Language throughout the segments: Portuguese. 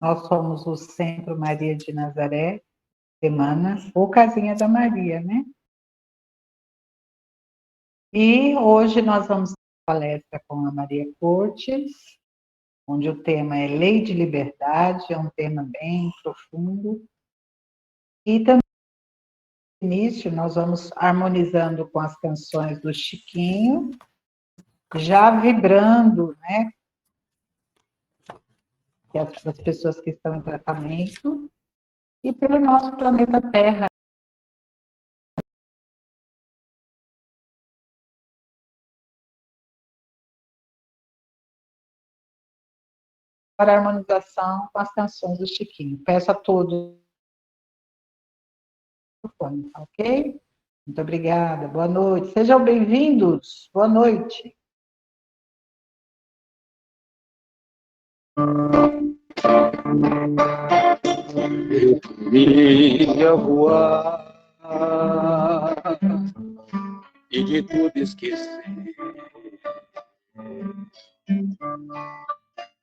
Nós somos o Centro Maria de Nazaré, Semanas, ou Casinha da Maria, né? E hoje nós vamos ter uma palestra com a Maria Cortes, onde o tema é Lei de Liberdade, é um tema bem profundo. E também, no início, nós vamos harmonizando com as canções do Chiquinho, já vibrando, né? Que as pessoas que estão em tratamento, e pelo nosso planeta Terra. Para a harmonização com as canções do Chiquinho. Peço a todos, ok? Muito obrigada, boa noite. Sejam bem-vindos, boa noite. Eu queria voar e de tudo esquecer.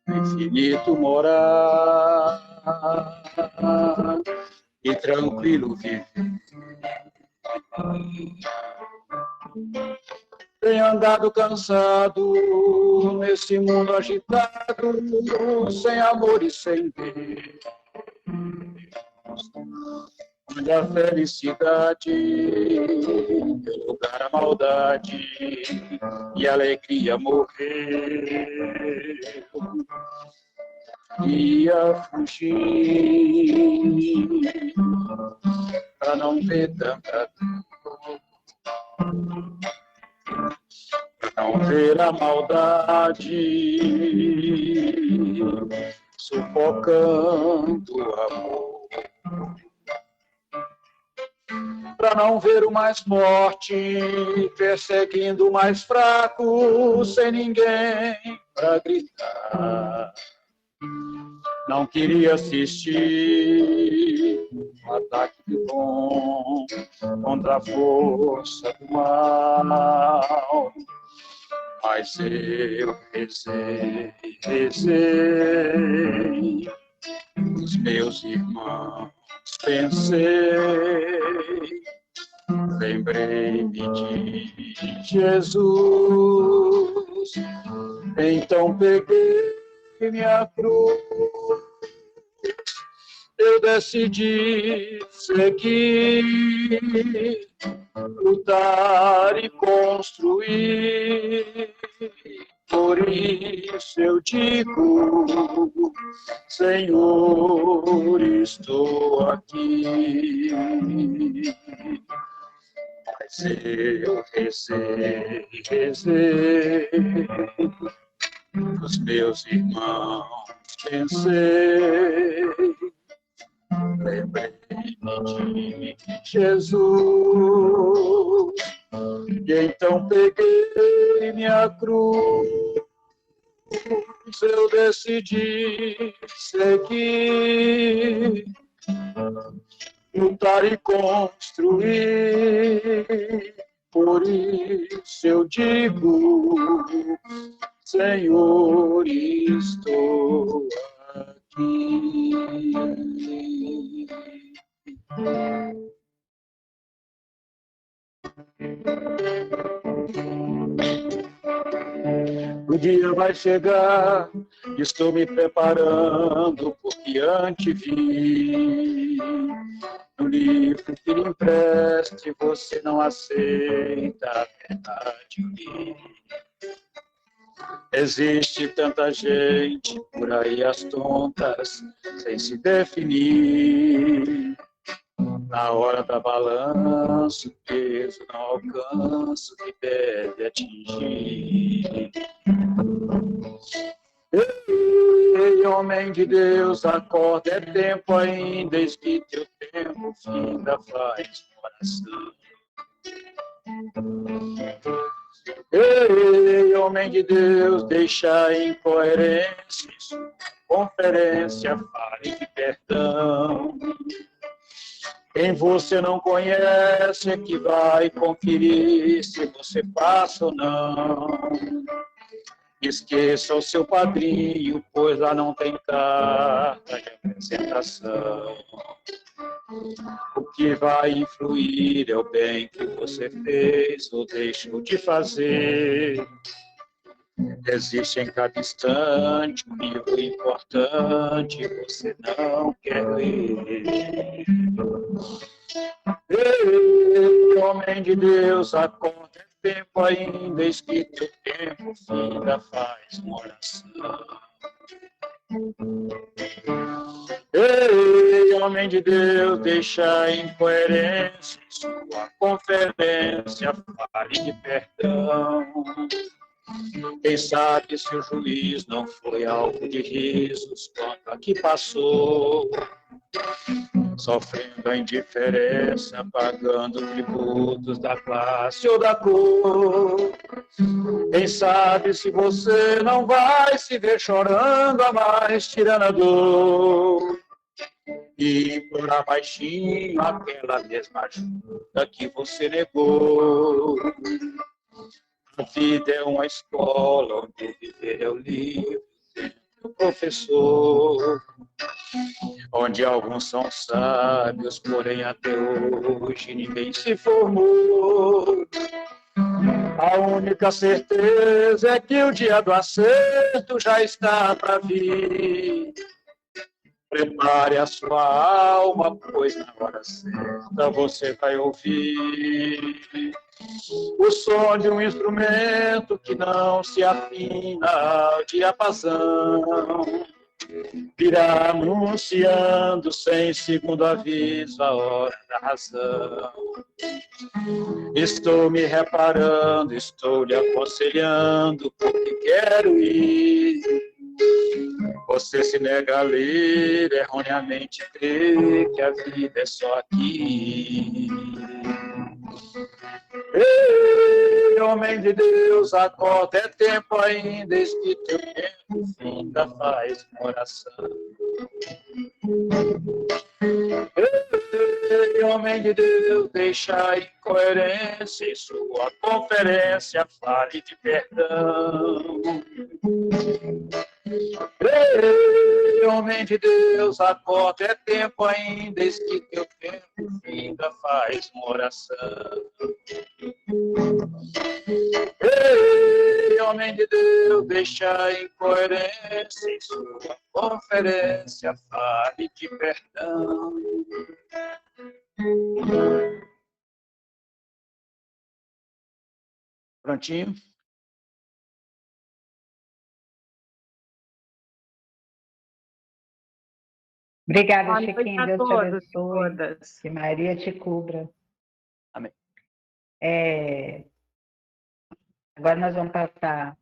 No infinito morar e tranquilo viver. Tenho andado cansado nesse mundo agitado, sem amor e sem Deus. Onde a felicidade deu lugar à maldade e a alegria morreu. Ia fugir pra não ver tanta dor, pra não ver a maldade sufocando o amor. Para não ver o mais forte perseguindo o mais fraco, sem ninguém para gritar. Não queria assistir um ataque de bom contra a força do mal. Mas eu rezei os meus irmãos, pensei, lembrei-me de Jesus, então peguei minha cruz, eu decidi seguir, lutar e construir. Por isso eu digo, Senhor, estou aqui. Mas eu rezei, os meus irmãos pensei, lembrei-me de Jesus, e então peguei minha cruz, eu decidi seguir, lutar e construir. Por isso eu digo, Senhor, estou aqui. O dia vai chegar, estou me preparando, porque antevi no livro que lhe empreste, você não aceita a verdade. Existe tanta gente por aí às tontas, sem se definir. Na hora da balança, o peso não alcança o que deve atingir. Ei, homem de Deus, acorda, é tempo ainda, eis que teu tempo finda faz coração. Ei, homem de Deus, deixa a incoerência, conferência, fale de perdão. Quem você não conhece é que vai conferir se você passa ou não. Esqueça o seu padrinho, pois lá não tem carta de apresentação. O que vai influir é o bem que você fez ou deixou de fazer. Existe em cada instante um livro importante, você não quer ler. Ei, homem de Deus, acorda, é tempo ainda, eis que teu tempo finda, faz uma oração. Ei, homem de Deus, deixa a incoerência em sua conferência, fale de perdão. Quem sabe se o juiz não foi alvo de risos quando aqui passou, sofrendo a indiferença, pagando tributos da classe ou da cor. Quem sabe se você não vai se ver chorando a mais tirando a dor e implorar baixinho aquela mesma ajuda que você negou. A vida é uma escola onde viver é o livro, o professor, onde alguns são sábios, porém até hoje ninguém se formou. A única certeza é que o dia do acerto já está para vir. Prepare a sua alma, pois na hora certa você vai ouvir o som de um instrumento que não se afina ao diapasão. Virá anunciando sem segundo aviso a hora da razão. Estou me reparando, estou lhe aconselhando porque quero ir. Você se nega a ler, erroneamente crê que a vida é só aqui. Ei, homem de Deus, acorda, é tempo ainda, eis que teu tempo finda, faz uma oração. Ei, homem de Deus, deixa a incoerência em sua conferência, fale de perdão. Ei, homem de Deus, acorda, é tempo ainda, eis que teu tempo finda, faz uma oração. Ei, homem de Deus, deixa a incoerência em sua conferência, fale de perdão. Prontinho? Obrigada, Chiquinha. Deus te abençoe. Que Maria te cubra. Amém. Agora nós vamos passar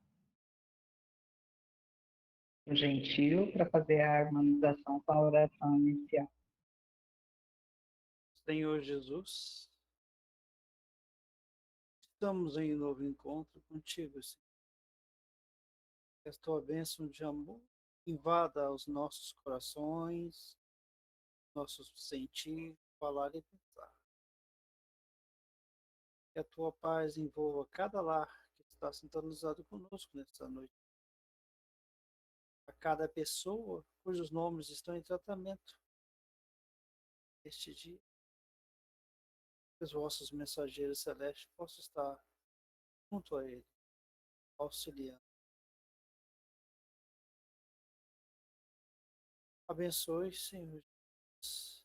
o gentil para fazer a harmonização com a oração inicial. Senhor Jesus, estamos em novo encontro contigo, Senhor. Que a tua bênção de amor invada os nossos corações, nossos sentir, falar e pensar. Que a tua paz envolva cada lar que está sintonizado conosco nesta noite. A cada pessoa cujos nomes estão em tratamento este dia. Que os vossos mensageiros celestes possam estar junto a ele, auxiliando. Abençoe, Senhor Jesus,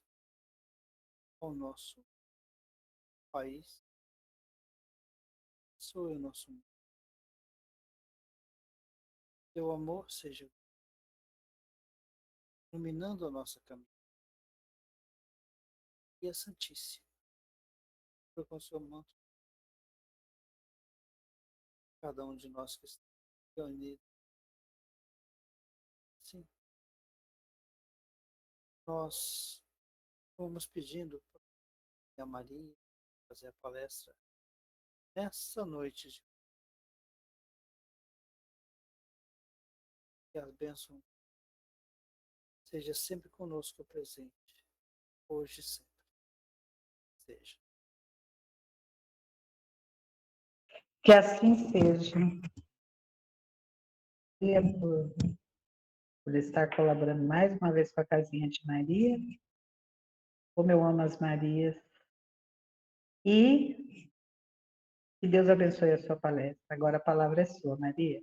o nosso país, abençoe o nosso mundo. Teu amor seja iluminando a nossa caminhada. E a Santíssima, com o seu manto, cada um de nós que está reunido. Sim, nós vamos pedindo para a Maria fazer a palestra nessa noite de que a bênção seja sempre conosco presente, hoje e sempre. Seja. Que assim seja. por estar colaborando mais uma vez com a Casinha de Maria. Como eu amo as Marias. E que Deus abençoe a sua palestra. Agora a palavra é sua, Maria.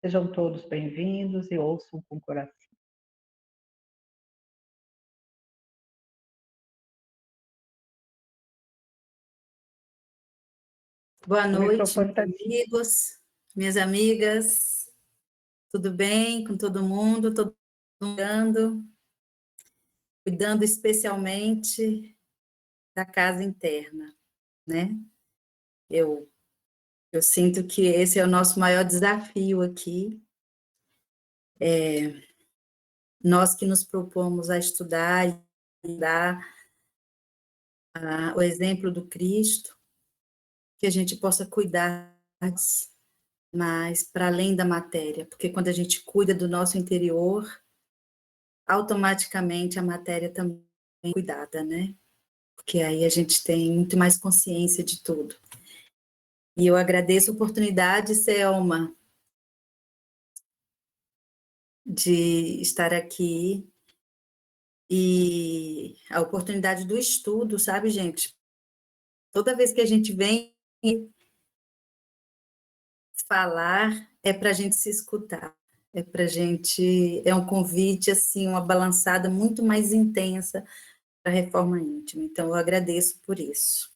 Sejam todos bem-vindos e ouçam com coração. Boa noite, amigos, minhas amigas. Tudo bem com todo mundo? Todo mundo cuidando especialmente da casa interna, né? Eu sinto que esse é o nosso maior desafio aqui. Nós que nos propomos a estudar e dar o exemplo do Cristo, que a gente possa cuidar mais para além da matéria, porque quando a gente cuida do nosso interior, automaticamente a matéria também é cuidada, né? Porque aí a gente tem muito mais consciência de tudo. E eu agradeço a oportunidade, Selma, de estar aqui e a oportunidade do estudo, sabe, gente? Toda vez que a gente vem falar, é para a gente se escutar. É um convite, assim, uma balançada muito mais intensa para a reforma íntima. Então, eu agradeço por isso.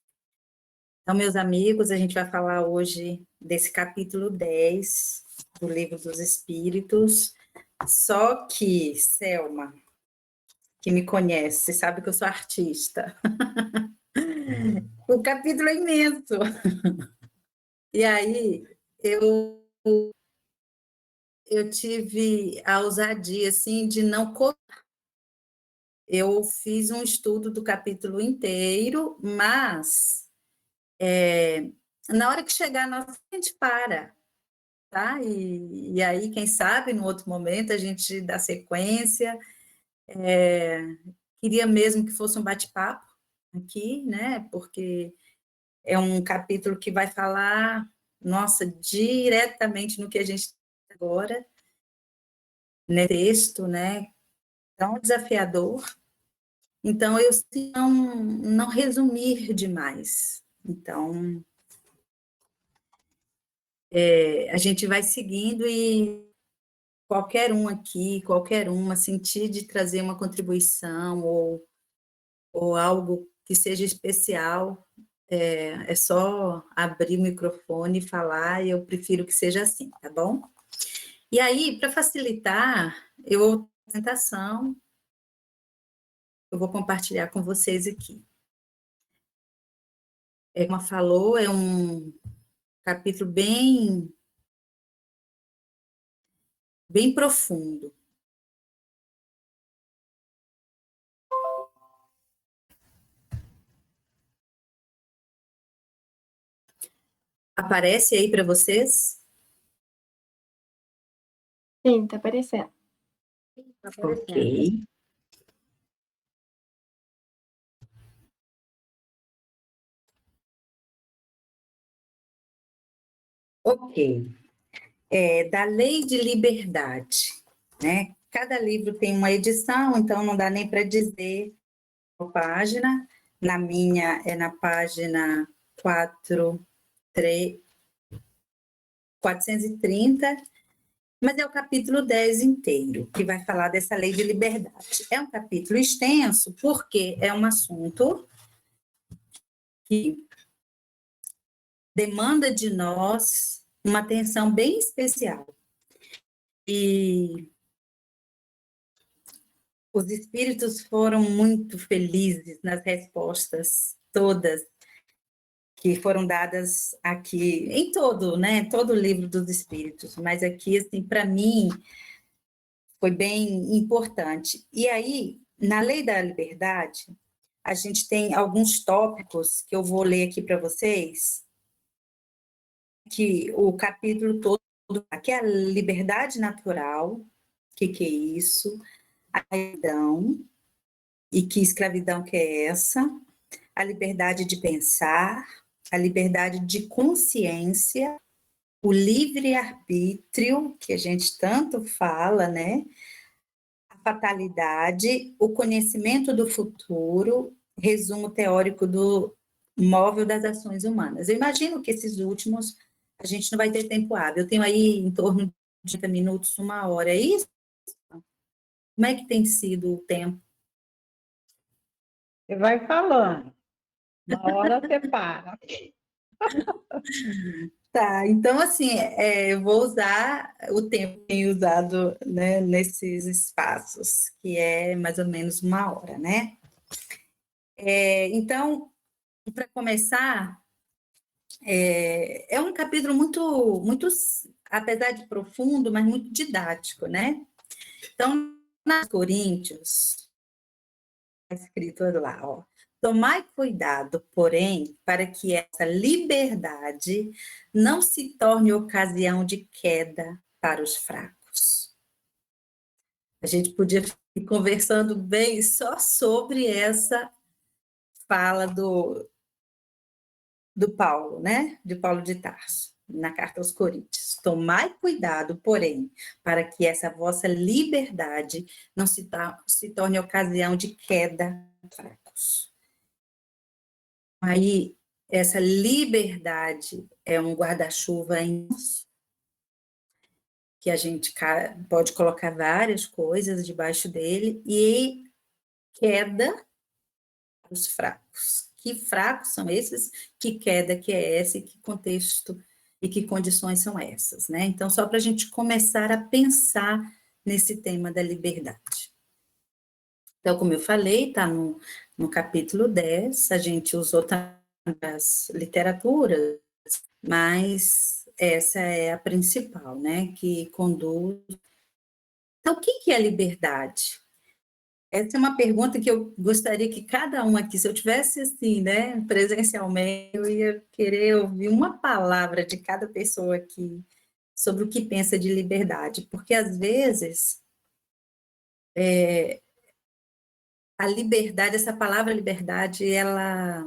Então, meus amigos, a gente vai falar hoje desse capítulo 10 do Livro dos Espíritos, só que, Selma, que me conhece, sabe que eu sou artista. O capítulo é imenso. E aí, eu tive a ousadia, assim, de não cortar. Eu fiz um estudo do capítulo inteiro, mas na hora que chegar na nossa, a gente para, tá? E aí, quem sabe, no outro momento, a gente dá sequência. Queria mesmo que fosse um bate-papo aqui, né? Porque é um capítulo que vai falar, nossa, diretamente no que a gente está agora, né? Texto, né? Tão desafiador. Então, eu não resumir demais. Então, a gente vai seguindo e qualquer um aqui, qualquer uma, sentir de trazer uma contribuição ou algo que seja especial, é só abrir o microfone e falar, e eu prefiro que seja assim, tá bom? E aí, para facilitar, a apresentação, eu vou compartilhar com vocês aqui. Como falou, é um capítulo bem profundo. Aparece aí para vocês? Sim, está aparecendo. Ok. Ok. Da Lei de Liberdade, né? Cada livro tem uma edição, então não dá nem para dizer a página. Na minha é na página 430, mas é o capítulo 10 inteiro, que vai falar dessa Lei de Liberdade. É um capítulo extenso, porque é um assunto que demanda de nós uma atenção bem especial. E os espíritos foram muito felizes nas respostas todas que foram dadas aqui, em todo, né? Todo o livro dos espíritos, mas aqui, assim, para mim, foi bem importante. E aí, na Lei da Liberdade, a gente tem alguns tópicos que eu vou ler aqui para vocês, que o capítulo todo, que é a liberdade natural, o que é isso? A escravidão, e que escravidão que é essa? A liberdade de pensar, a liberdade de consciência, o livre-arbítrio, que a gente tanto fala, né? A fatalidade, o conhecimento do futuro, resumo teórico do móvel das ações humanas. Eu imagino que esses últimos a gente não vai ter tempo hábil. Eu tenho aí em torno de 30 minutos, 1 hora. É isso? Como é que tem sido o tempo? Você vai falando. Uma hora você para. Tá, então assim, eu vou usar o tempo que tenho usado, né, nesses espaços, que é mais ou menos 1 hora, né? Então, para começar, é um capítulo muito, apesar de profundo, mas muito didático, né? Então, nas Coríntios, está escrito lá, ó. Tomai cuidado, porém, para que essa liberdade não se torne ocasião de queda para os fracos. A gente podia ir conversando bem só sobre essa fala do Paulo, né? De Paulo de Tarso, na carta aos Coríntios. Tomai cuidado, porém, para que essa vossa liberdade não se torne ocasião de queda para os fracos. Aí, essa liberdade é um guarda-chuva imenso, que a gente pode colocar várias coisas debaixo dele, e queda para os fracos. Que fracos são esses? Que queda que é essa? E que contexto e que condições são essas, né? Então, só para a gente começar a pensar nesse tema da liberdade. Então, como eu falei, está no capítulo 10, a gente usou as literaturas, mas essa é a principal, né, que conduz. Então, o que é liberdade? Essa é uma pergunta que eu gostaria que cada um aqui, se eu tivesse assim, né, presencialmente, eu ia querer ouvir uma palavra de cada pessoa aqui sobre o que pensa de liberdade, porque às vezes a liberdade, essa palavra liberdade, ela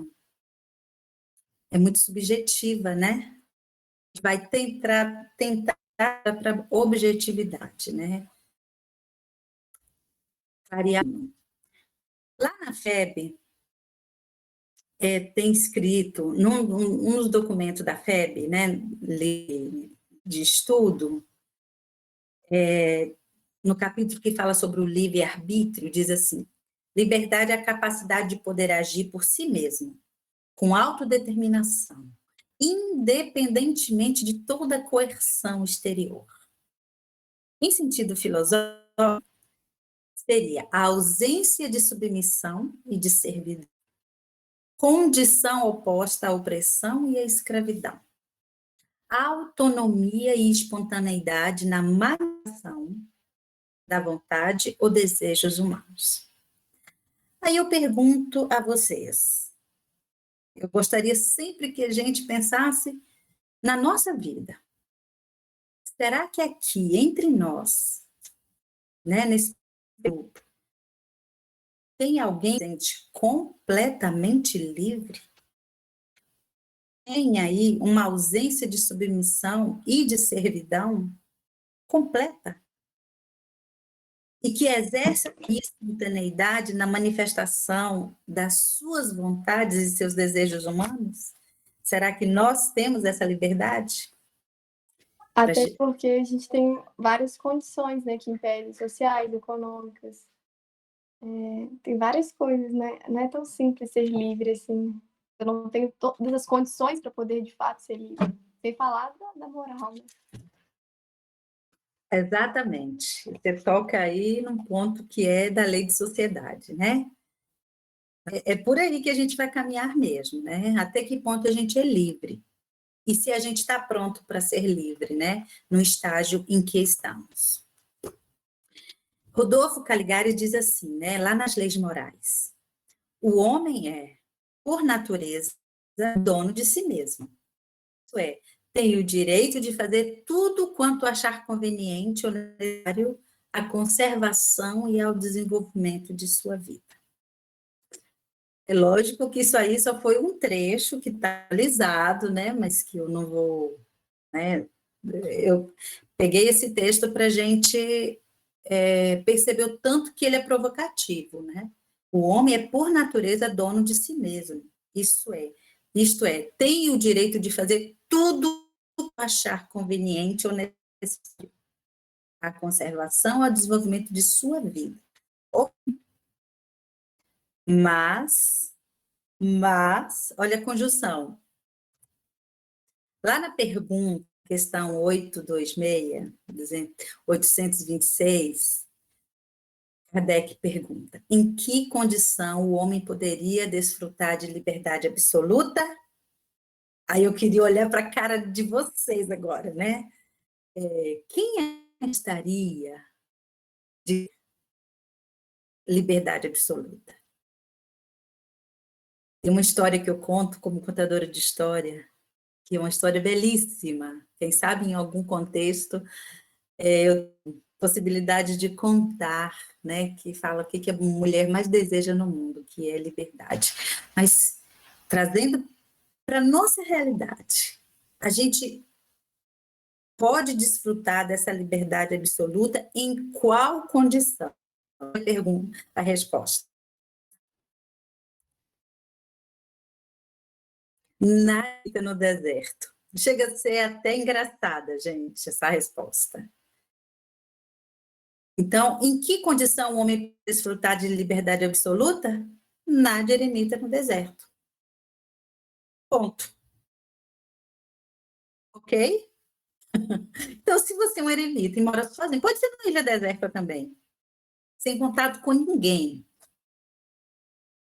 é muito subjetiva, né? Vai tentar para objetividade, né? Lá na FEB, tem escrito, num dos documentos da FEB, né, de estudo, no capítulo que fala sobre o livre-arbítrio, diz assim: liberdade é a capacidade de poder agir por si mesmo, com autodeterminação, independentemente de toda coerção exterior. Em sentido filosófico, seria a ausência de submissão e de servidão, condição oposta à opressão e à escravidão, autonomia e espontaneidade na manifestação da vontade ou desejos humanos. Aí eu pergunto a vocês, eu gostaria sempre que a gente pensasse na nossa vida. Será que aqui, entre nós, né, nesse grupo, tem alguém que se sente completamente livre? Tem aí uma ausência de submissão e de servidão completa? E que exerce a espontaneidade na manifestação das suas vontades e seus desejos humanos? Será que nós temos essa liberdade? Até porque a gente tem várias condições, né, que impedem, sociais, econômicas. Tem várias coisas, né? Não é tão simples ser livre assim. Eu não tenho todas as condições para poder, de fato, ser livre. Sem falar da moral, né? Exatamente. Você toca aí num ponto que é da lei de sociedade, né? É por aí que a gente vai caminhar mesmo, né? Até que ponto a gente é livre. E se a gente está pronto para ser livre, né? No estágio em que estamos. Rodolfo Caligari diz assim, né? Lá nas leis morais: o homem é, por natureza, dono de si mesmo. Isso é, tem o direito de fazer tudo quanto achar conveniente ou necessário à conservação e ao desenvolvimento de sua vida. É lógico que isso aí só foi um trecho que está alisado, né? Mas que eu não vou, né, Eu peguei esse texto para a gente perceber o tanto que ele é provocativo, né? O homem é, por natureza, dono de si mesmo. Isto é, tem o direito de fazer tudo que achar conveniente ou necessário à conservação, ao desenvolvimento de sua vida. Mas, olha a conjunção. Lá na pergunta, questão 826, Kardec pergunta: em que condição o homem poderia desfrutar de liberdade absoluta? Aí eu queria olhar para a cara de vocês agora, né? Quem estaria de liberdade absoluta? Tem uma história que eu conto como contadora de história, que é uma história belíssima. Quem sabe, em algum contexto, eu tenho possibilidade de contar, né, que fala o que a mulher mais deseja no mundo, que é liberdade. Mas, trazendo para a nossa realidade, a gente pode desfrutar dessa liberdade absoluta em qual condição? A resposta. Nada no deserto. Chega a ser até engraçada, gente, essa resposta. Então, em que condição o homem pode desfrutar de liberdade absoluta? Na eremita no deserto. Ponto. Ok? Então, se você é um eremita e mora sozinho, pode ser numa ilha deserta também, sem contato com ninguém.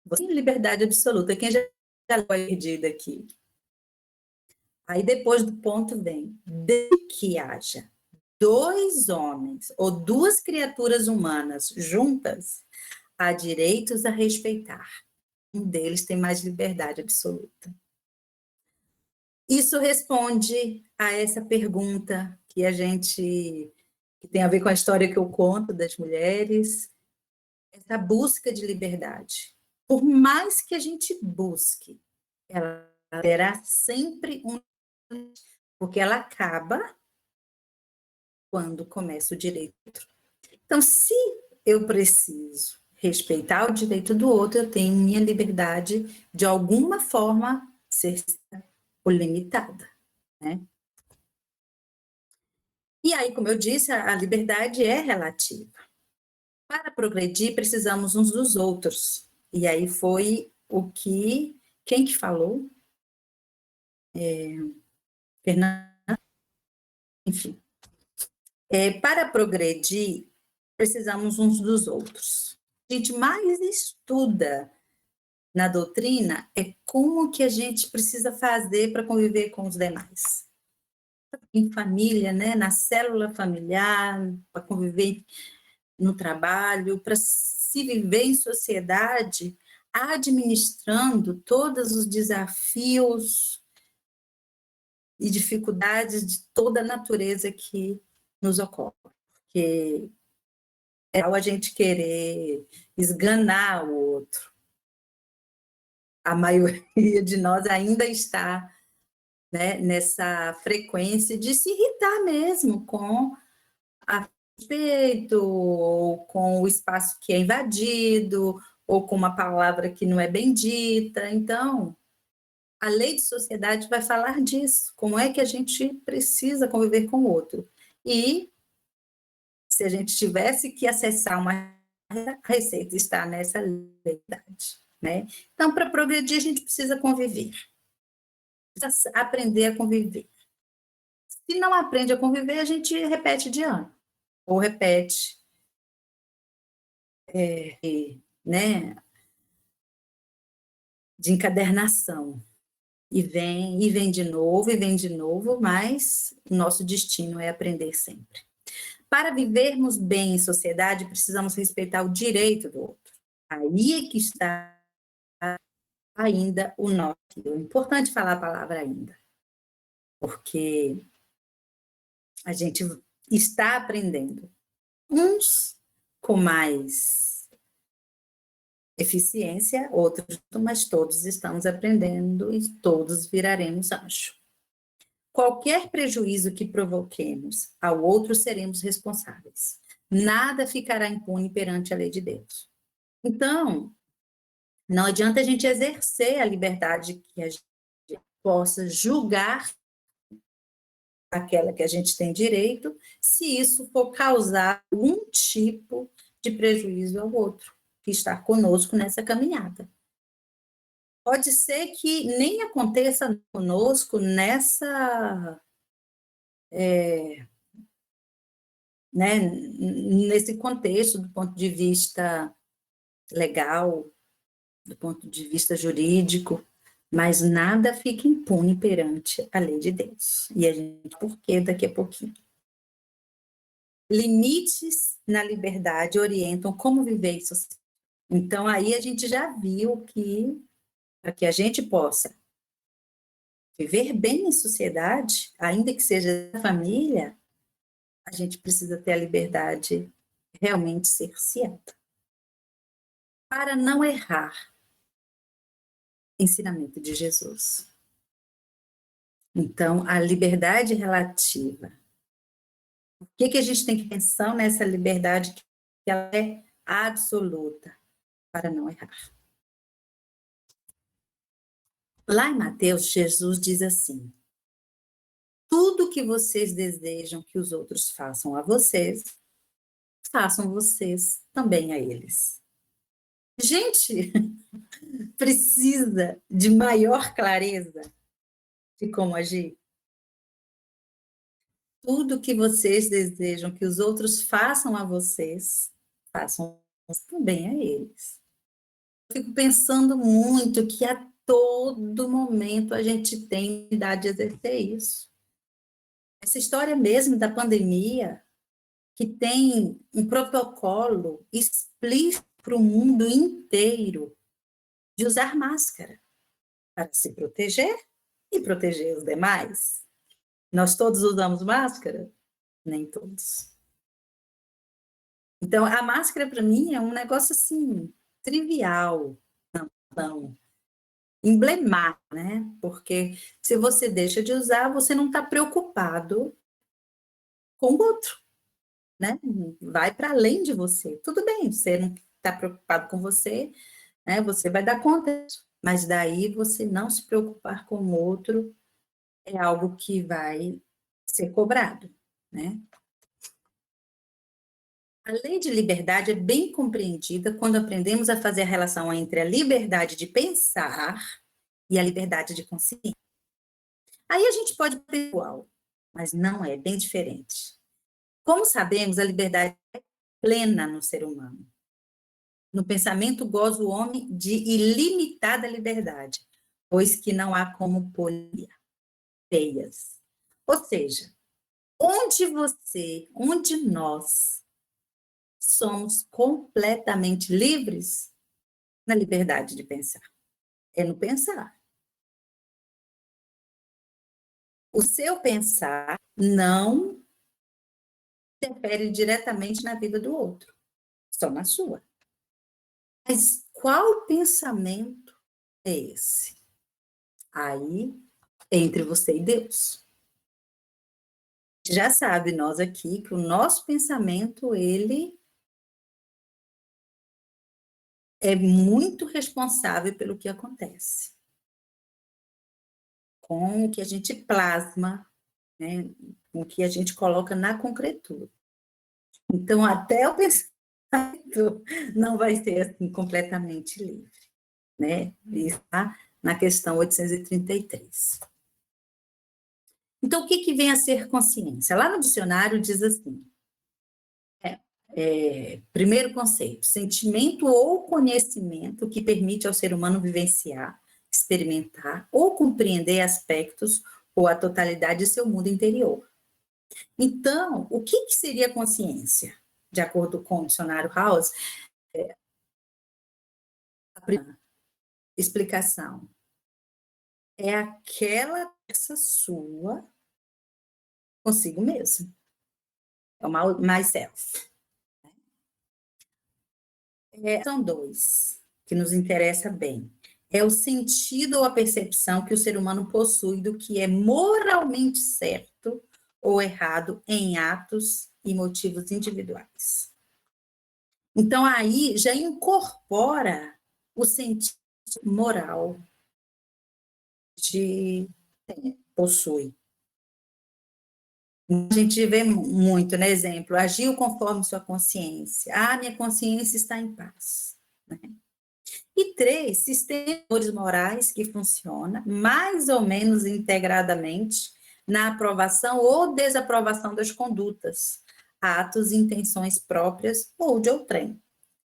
Você tem liberdade absoluta. Quem já foi perdida aqui? Aí depois do ponto vem, desde que haja 2 homens ou 2 criaturas humanas juntas, há direitos a respeitar. Um deles tem mais liberdade absoluta. Isso responde a essa pergunta que que tem a ver com a história que eu conto das mulheres, essa busca de liberdade. Por mais que a gente busque, ela terá sempre porque ela acaba quando começa o direito. Então, se eu preciso respeitar o direito do outro, eu tenho minha liberdade de alguma forma ser limitada, né? E aí, como eu disse, a liberdade é relativa. Para progredir, precisamos uns dos outros. E aí foi quem que falou? Fernanda? Enfim. Para progredir, precisamos uns dos outros. A gente mais estuda na doutrina como que a gente precisa fazer para conviver com os demais. Em família, né? Na célula familiar, para conviver no trabalho, para se viver em sociedade, administrando todos os desafios e dificuldades de toda a natureza que nos ocorre. Porque é a gente querer esganar o outro. A maioria de nós ainda está, né, nessa frequência de se irritar mesmo com a respeito, ou com o espaço que é invadido, ou com uma palavra que não é bem dita. Então, a lei de sociedade vai falar disso, como é que a gente precisa conviver com o outro. E se a gente tivesse que acessar uma receita, está nessa liberdade, né? Então, para progredir, a gente precisa conviver. Precisa aprender a conviver. Se não aprende a conviver, a gente repete de ano. Ou repete, né, de encadernação. E vem de novo, mas o nosso destino é aprender sempre. Para vivermos bem em sociedade, precisamos respeitar o direito do outro. Aí é que está ainda o nosso. É importante falar a palavra ainda, porque a gente está aprendendo. Uns com mais eficiência, outros, mas todos estamos aprendendo e todos viraremos anjo. qualquer prejuízo que provoquemos ao outro, seremos responsáveis. Nada ficará impune perante a lei de Deus. Então, não adianta a gente exercer a liberdade que a gente possa julgar aquela que a gente tem direito, se isso for causar algum tipo de prejuízo ao outro que está conosco nessa caminhada. Pode ser que nem aconteça conosco nesse contexto, do ponto de vista legal, do ponto de vista jurídico, mas nada fica impune perante a lei de Deus. E a gente, por quê? Daqui a pouquinho. Limites na liberdade orientam como viver isso. Então, aí a gente já viu que, para que a gente possa viver bem em sociedade, ainda que seja família, a gente precisa ter a liberdade realmente cerceada. Para não errar, ensinamento de Jesus. Então, a liberdade relativa. O que a gente tem que pensar nessa liberdade que ela é absoluta para não errar? Lá em Mateus, Jesus diz assim: tudo que vocês desejam que os outros façam a vocês, façam vocês também a eles. Gente, precisa de maior clareza de como agir? Tudo que vocês desejam que os outros façam a vocês, façam também a eles. Eu fico pensando muito que a todo momento a gente tem idade de exercer isso. Essa história mesmo da pandemia, que tem um protocolo explícito para o mundo inteiro de usar máscara para se proteger e proteger os demais. Nós todos usamos máscara? Nem todos. Então, a máscara, para mim, é um negócio, assim, trivial, não emblemático, né? Porque se você deixa de usar, você não está preocupado com o outro, né? Vai para além de você. Tudo bem, você não está preocupado com você, né? Você vai dar conta disso. Mas daí você não se preocupar com o outro é algo que vai ser cobrado, né? A lei de liberdade é bem compreendida quando aprendemos a fazer a relação entre a liberdade de pensar e a liberdade de consciência. Aí a gente pode ter igual, mas não é, bem diferente. Como sabemos, a liberdade é plena no ser humano. No pensamento goza o homem de ilimitada liberdade, pois que não há como polir feias. Ou seja, onde nós somos completamente livres na liberdade de pensar. É no pensar. O seu pensar não interfere diretamente na vida do outro, só na sua. Mas qual pensamento é esse? Aí, entre você e Deus. Já sabe, nós aqui, que o nosso pensamento, ele é muito responsável pelo que acontece. Com o que a gente plasma, né? Com o que a gente coloca na concretude. Então, até o pensamento não vai ser assim completamente livre, né? Isso está na questão 833. Então, o que vem a ser consciência? Lá no dicionário diz assim, primeiro conceito, sentimento ou conhecimento que permite ao ser humano vivenciar, experimentar ou compreender aspectos ou a totalidade de seu mundo interior. Então, o que seria consciência? De acordo com o dicionário House, a primeira explicação é aquela peça sua consigo mesmo. É o myself. São dois que nos interessa bem. é o sentido ou a percepção que o ser humano possui do que é moralmente certo ou errado em atos e motivos individuais. Então, aí já incorpora o sentido moral de possui. A gente vê muito, né? Exemplo, agiu conforme sua consciência. Ah, minha consciência está em paz. Né? E 3, sistemas morais que funcionam mais ou menos integradamente na aprovação ou desaprovação das condutas, atos e intenções próprias ou de outrem.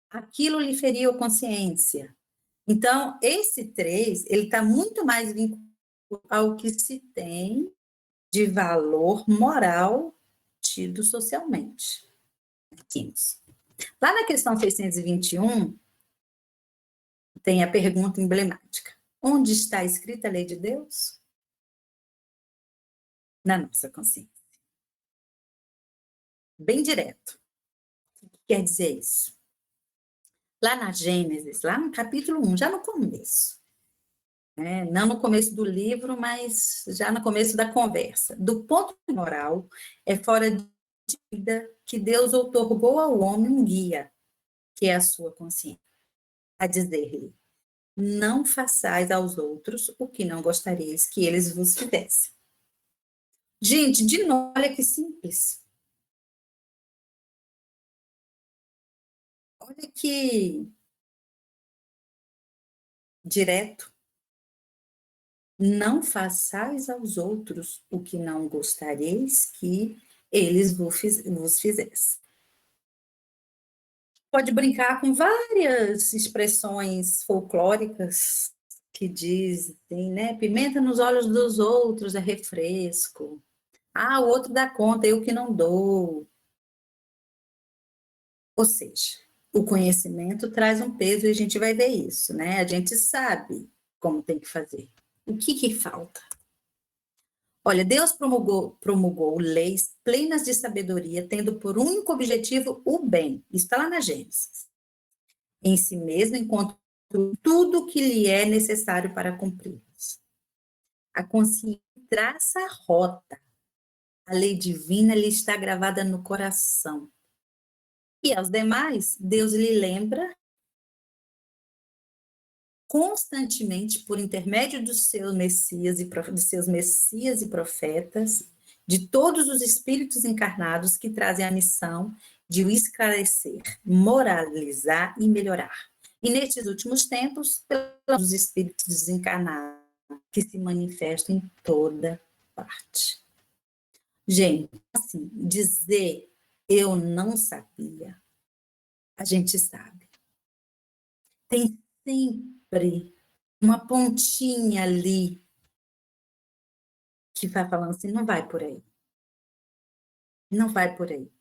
Aquilo lhe feriu a consciência. Então, esse 3, ele está muito mais vinculado ao que se tem de valor moral tido socialmente. Lá na questão 621, tem a pergunta emblemática. Onde está escrita a lei de Deus? Na nossa consciência. Bem direto. O que quer dizer isso? Lá na Gênesis, lá no capítulo 1, já no começo, né? Não no começo do livro, mas já no começo da conversa. Do ponto moral, é fora de dúvida que Deus outorgou ao homem um guia, que é a sua consciência, a dizer-lhe: não façais aos outros o que não gostareis que eles vos fizessem. Gente, de novo, olha que simples. Olha que direto. Não façais aos outros o que não gostareis que eles vos fizessem. Pode brincar com várias expressões folclóricas que dizem, né? Pimenta nos olhos dos outros é refresco. Ah, o outro dá conta, eu que não dou. Ou seja, o conhecimento traz um peso e a gente vai ver isso, né? A gente sabe como tem que fazer. O que falta? Olha, Deus promulgou leis plenas de sabedoria, tendo por único objetivo o bem. Isso está lá na Gênesis. Em si mesmo, enquanto tudo que lhe é necessário para cumpri-los. A consciência traça a rota. A lei divina lhe está gravada no coração. E aos demais, Deus lhe lembra constantemente, por intermédio dos seus messias e profetas, de todos os espíritos encarnados que trazem a missão de o esclarecer, moralizar e melhorar. E nestes últimos tempos, pelos espíritos desencarnados que se manifestam em toda parte. Gente, assim, dizer eu não sabia, a gente sabe. Tem sempre uma pontinha ali que vai falando assim, não vai por aí. Não vai por aí.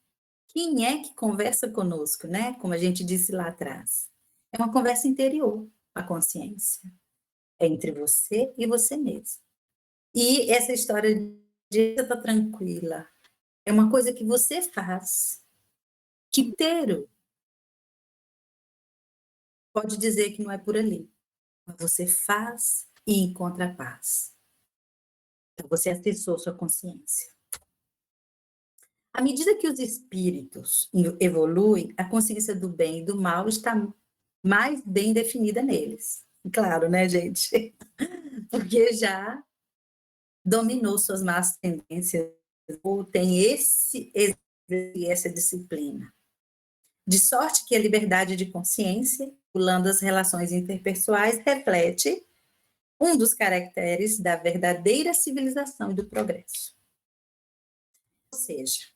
Quem é que conversa conosco, né? Como a gente disse lá atrás. É uma conversa interior, a consciência. É entre você e você mesmo. E essa história de estar tranquila é uma coisa que você faz. Que inteiro pode dizer que não é por ali. Mas você faz e encontra paz. Então, você acessou sua consciência. À medida que os espíritos evoluem, a consciência do bem e do mal está mais bem definida neles. Claro, né, gente? Porque já dominou suas más tendências, ou tem essa disciplina. De sorte que a liberdade de consciência, pulando as relações interpessoais, reflete um dos caracteres da verdadeira civilização e do progresso. Ou seja,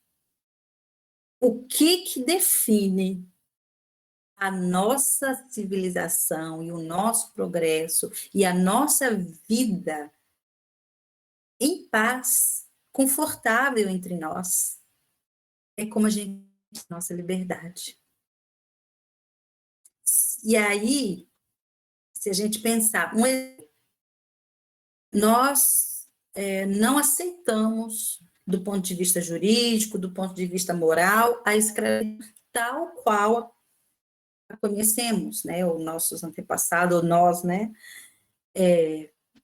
o que define a nossa civilização e o nosso progresso e a nossa vida em paz, confortável entre nós, é como a gente tem nossa liberdade. E aí, se a gente pensar, nós não aceitamos, do ponto de vista jurídico, do ponto de vista moral, a escravidão tal qual conhecemos, né? Os nossos antepassados, ou nós, né?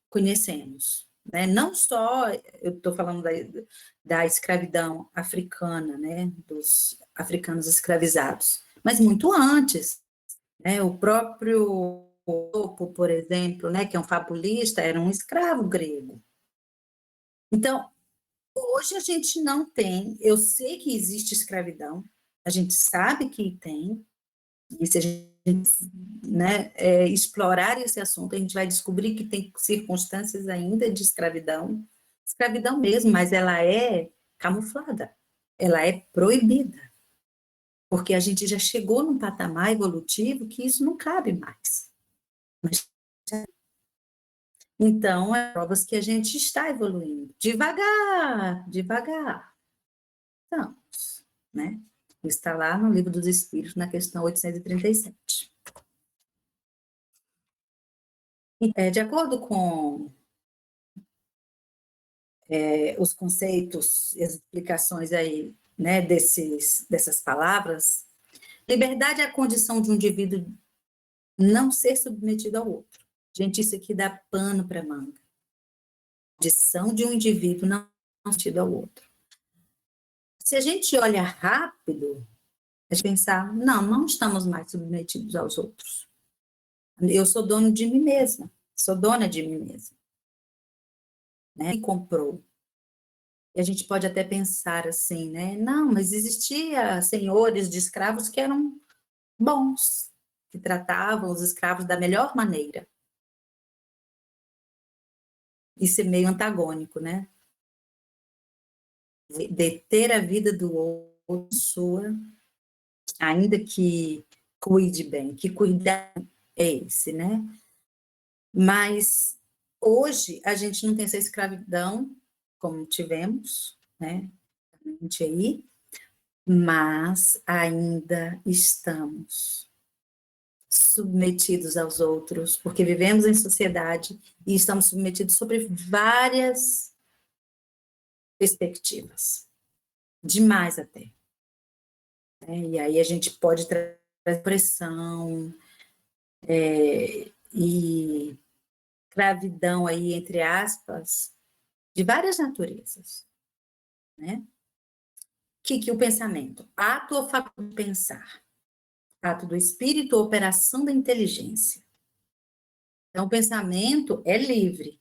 Conhecemos, né? Não só, eu estou falando da escravidão africana, né? Dos africanos escravizados, mas muito antes, né? O próprio Esopo, por exemplo, né? Que é um fabulista, era um escravo grego. Então, hoje a gente não tem, eu sei que existe escravidão, a gente sabe que tem, e se a gente, né, explorar esse assunto, a gente vai descobrir que tem circunstâncias ainda de escravidão mesmo, mas ela é camuflada, ela é proibida, porque a gente já chegou num patamar evolutivo que isso não cabe mais. Então, é provas que a gente está evoluindo, devagar, estamos, né? Está lá no Livro dos Espíritos, na questão 837. De acordo com os conceitos e as explicações aí, né, dessas palavras, liberdade é a condição de um indivíduo não ser submetido ao outro. Gente, isso aqui dá pano para manga. Condição de um indivíduo não submetido ao outro. Se a gente olha rápido, a gente pensar, não estamos mais submetidos aos outros. Eu sou dono de mim mesma, sou dona de mim mesma. Né? E comprou. E a gente pode até pensar assim, né? Não, mas existia senhores de escravos que eram bons, que tratavam os escravos da melhor maneira. Isso é meio antagônico, né? Deter a vida do outro, sua, ainda que cuide bem, que cuidar é esse, né? Mas hoje a gente não tem essa escravidão como tivemos, né? Aí, mas ainda estamos submetidos aos outros, porque vivemos em sociedade e estamos submetidos sobre várias perspectivas, demais até. E aí a gente pode trazer pressão e escravidão aí, entre aspas, de várias naturezas, né? Que o pensamento, ato ou fato de pensar, ato do espírito ou operação da inteligência. Então, o pensamento é livre,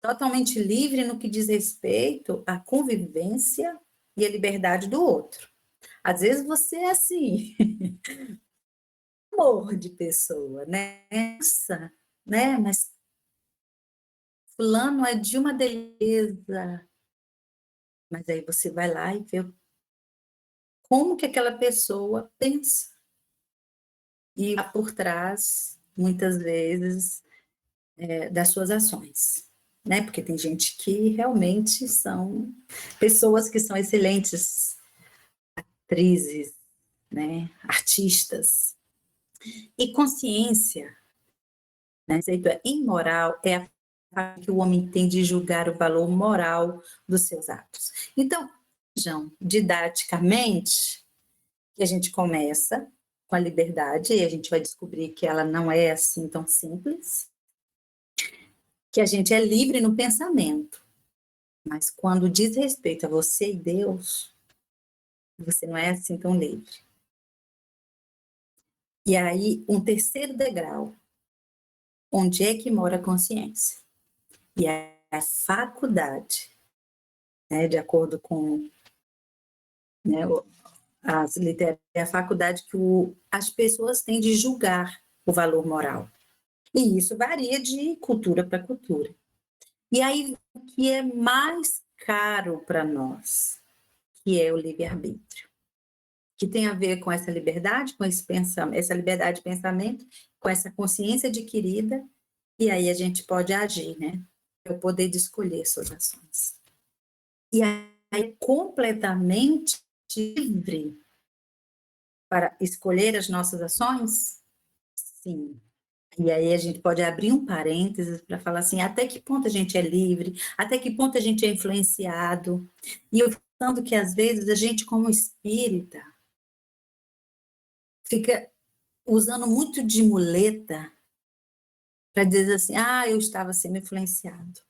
totalmente livre no que diz respeito à convivência e à liberdade do outro. Às vezes você é assim, amor de pessoa, né? Nossa, né? Mas fulano é de uma beleza. Mas aí você vai lá e vê como que aquela pessoa pensa. E por trás, muitas vezes, das suas ações, né? Porque tem gente que realmente são pessoas que são excelentes atrizes, né? Artistas. E consciência, né? Imoral é a forma que o homem tem de julgar o valor moral dos seus atos. Então, vejam, didaticamente, que a gente começa com a liberdade, e a gente vai descobrir que ela não é assim tão simples, que a gente é livre no pensamento, mas quando diz respeito a você e Deus, você não é assim tão livre. E aí, um terceiro degrau, onde é que mora a consciência? E é a faculdade, né, de acordo com, né, as literaturas, é a faculdade que as pessoas têm de julgar o valor moral. E isso varia de cultura para cultura. E aí, o que é mais caro para nós, que é o livre-arbítrio, que tem a ver com essa liberdade, com esse pensamento, essa liberdade de pensamento, com essa consciência adquirida, e aí a gente pode agir, né? É o poder de escolher suas ações. E aí é completamente livre para escolher as nossas ações? Sim. E aí a gente pode abrir um parênteses para falar assim, até que ponto a gente é livre, até que ponto a gente é influenciado. E eu pensando que às vezes a gente como espírita fica usando muito de muleta para dizer assim, eu estava sendo influenciado.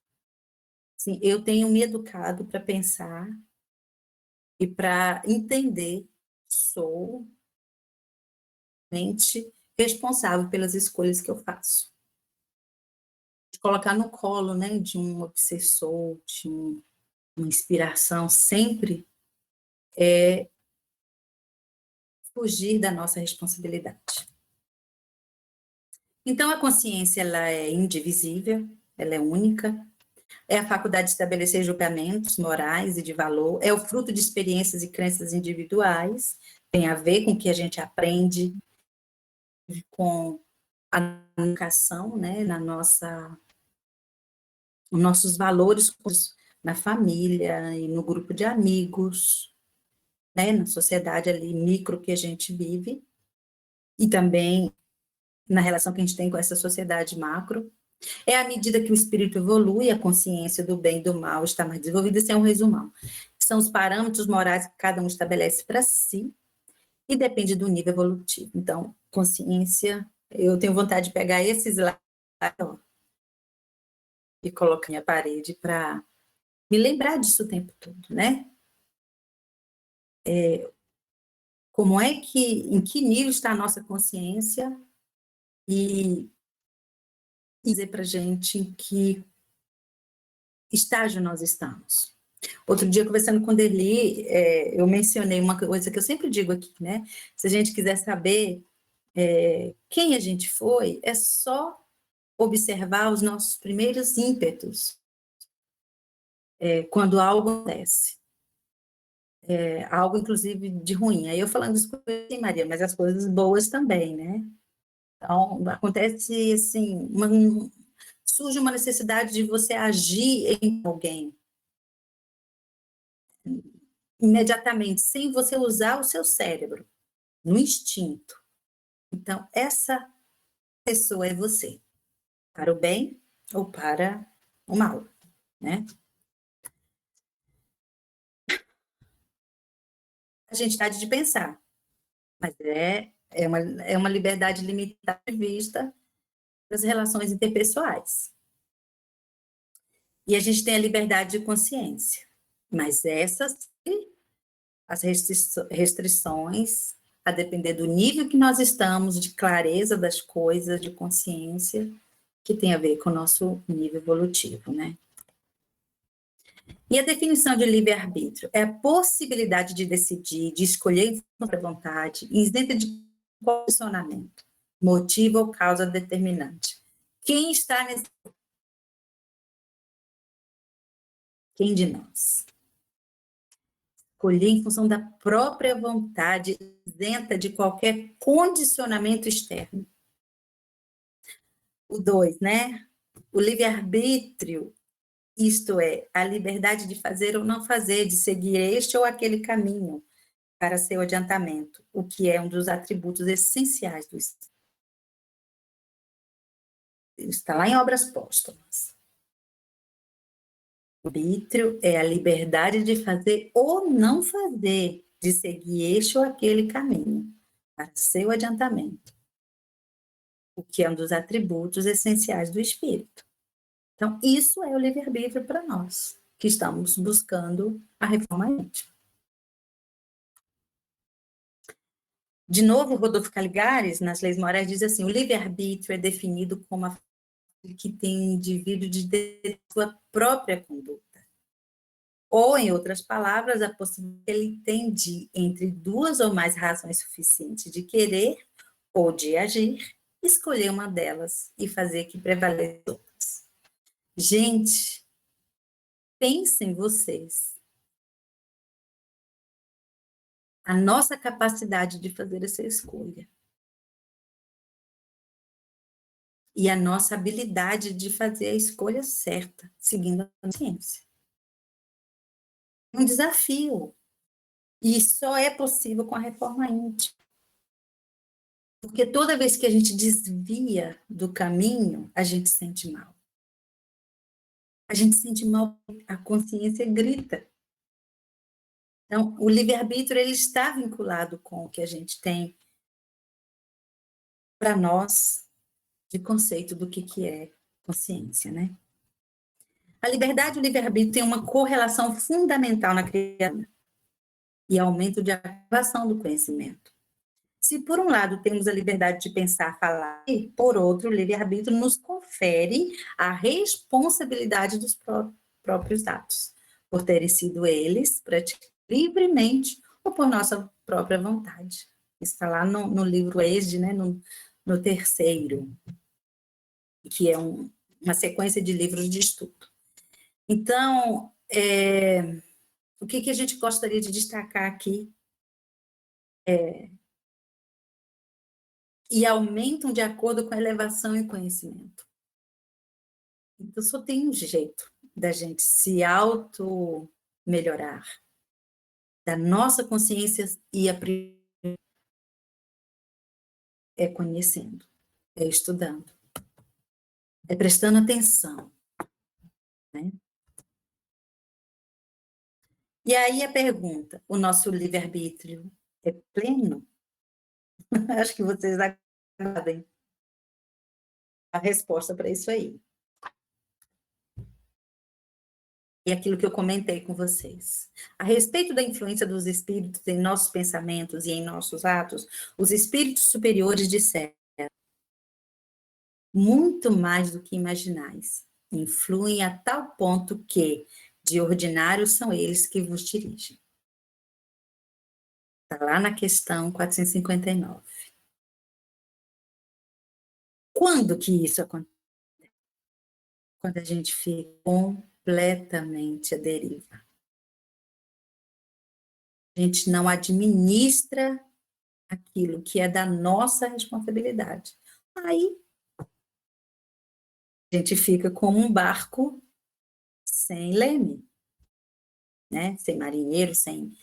Assim, eu tenho me educado para pensar e para entender que sou mente responsável pelas escolhas que eu faço. De colocar no colo, né, de um obsessor, de uma inspiração, sempre é fugir da nossa responsabilidade. Então, a consciência ela é indivisível, ela é única, é a faculdade de estabelecer julgamentos morais e de valor, é o fruto de experiências e crenças individuais, tem a ver com o que a gente aprende, com a educação, né, os nossos valores na família e no grupo de amigos, né, na sociedade ali micro que a gente vive, e também na relação que a gente tem com essa sociedade macro. É à medida que o espírito evolui, a consciência do bem e do mal está mais desenvolvida. Esse é um resumão. São os parâmetros morais que cada um estabelece para si e depende do nível evolutivo. Então, consciência, eu tenho vontade de pegar esses lá e colocar na minha parede para me lembrar disso o tempo todo, né? Como é que, em que nível está a nossa consciência e dizer para a gente em que estágio nós estamos. Outro dia, conversando com o Derli, eu mencionei uma coisa que eu sempre digo aqui, né? Se a gente quiser saber quem a gente foi, é só observar os nossos primeiros ímpetos quando algo acontece. Algo, inclusive, de ruim. Aí eu falando isso com você, Maria, mas as coisas boas também, né? Então, acontece, assim, surge uma necessidade de você agir em alguém imediatamente, sem você usar o seu cérebro, no instinto. Então, essa pessoa é você, para o bem ou para o mal, né? A gente está de pensar, mas é uma liberdade limitada de vista das relações interpessoais. E a gente tem a liberdade de consciência, mas essas, as restrições, a depender do nível que nós estamos, de clareza das coisas, de consciência, que tem a ver com o nosso nível evolutivo, né? E a definição de livre-arbítrio é a possibilidade de decidir, de escolher com vontade, isenta de condicionamento, motivo ou causa determinante. Quem está nesse... Quem de nós? Escolher em função da própria vontade, isenta de qualquer condicionamento externo. O 2, né? O livre-arbítrio, isto é, a liberdade de fazer ou não fazer, de seguir este ou aquele caminho para seu adiantamento, o que é um dos atributos essenciais do Espírito. Está lá em Obras Póstumas. O arbítrio é a liberdade de fazer ou não fazer, de seguir este ou aquele caminho para seu adiantamento, o que é um dos atributos essenciais do Espírito. Então, isso é o livre-arbítrio para nós, que estamos buscando a reforma íntima. De novo, Rodolfo Caligares, nas Leis Morais, diz assim, o livre-arbítrio é definido como a que tem o indivíduo de sua própria conduta. Ou, em outras palavras, a possibilidade que ele tem de, entre duas ou mais razões suficientes de querer ou de agir, escolher uma delas e fazer que prevaleça outras. Gente, pensem vocês. A nossa capacidade de fazer essa escolha. E a nossa habilidade de fazer a escolha certa, seguindo a consciência. É um desafio. E só é possível com a reforma íntima. Porque toda vez que a gente desvia do caminho, a gente sente mal. A gente sente mal, a consciência grita. Então, o livre-arbítrio ele está vinculado com o que a gente tem para nós de conceito do que é consciência, né? A liberdade e o livre-arbítrio têm uma correlação fundamental na criação e aumento de ativação do conhecimento. Se, por um lado, temos a liberdade de pensar, falar, e, por outro, o livre-arbítrio nos confere a responsabilidade dos próprios atos, por terem sido eles praticados livremente ou por nossa própria vontade. Isso está lá no livro Êxodo, né, no terceiro, que é uma sequência de livros de estudo. Então, o que a gente gostaria de destacar aqui e aumentam de acordo com a elevação e conhecimento. Então, só tem um jeito da gente se auto-melhorar, da nossa consciência e é conhecendo, é estudando, é prestando atenção, né? E aí a pergunta, o nosso livre-arbítrio é pleno? Acho que vocês aguardem a resposta para isso aí. E aquilo que eu comentei com vocês. A respeito da influência dos espíritos em nossos pensamentos e em nossos atos, os espíritos superiores disseram muito mais do que imaginais. Influem a tal ponto que, de ordinário, são eles que vos dirigem. Está lá na questão 459. Quando que isso acontece? Quando a gente fica completamente à deriva. A gente não administra aquilo que é da nossa responsabilidade. Aí, a gente fica como um barco sem leme, né? Sem marinheiro, sem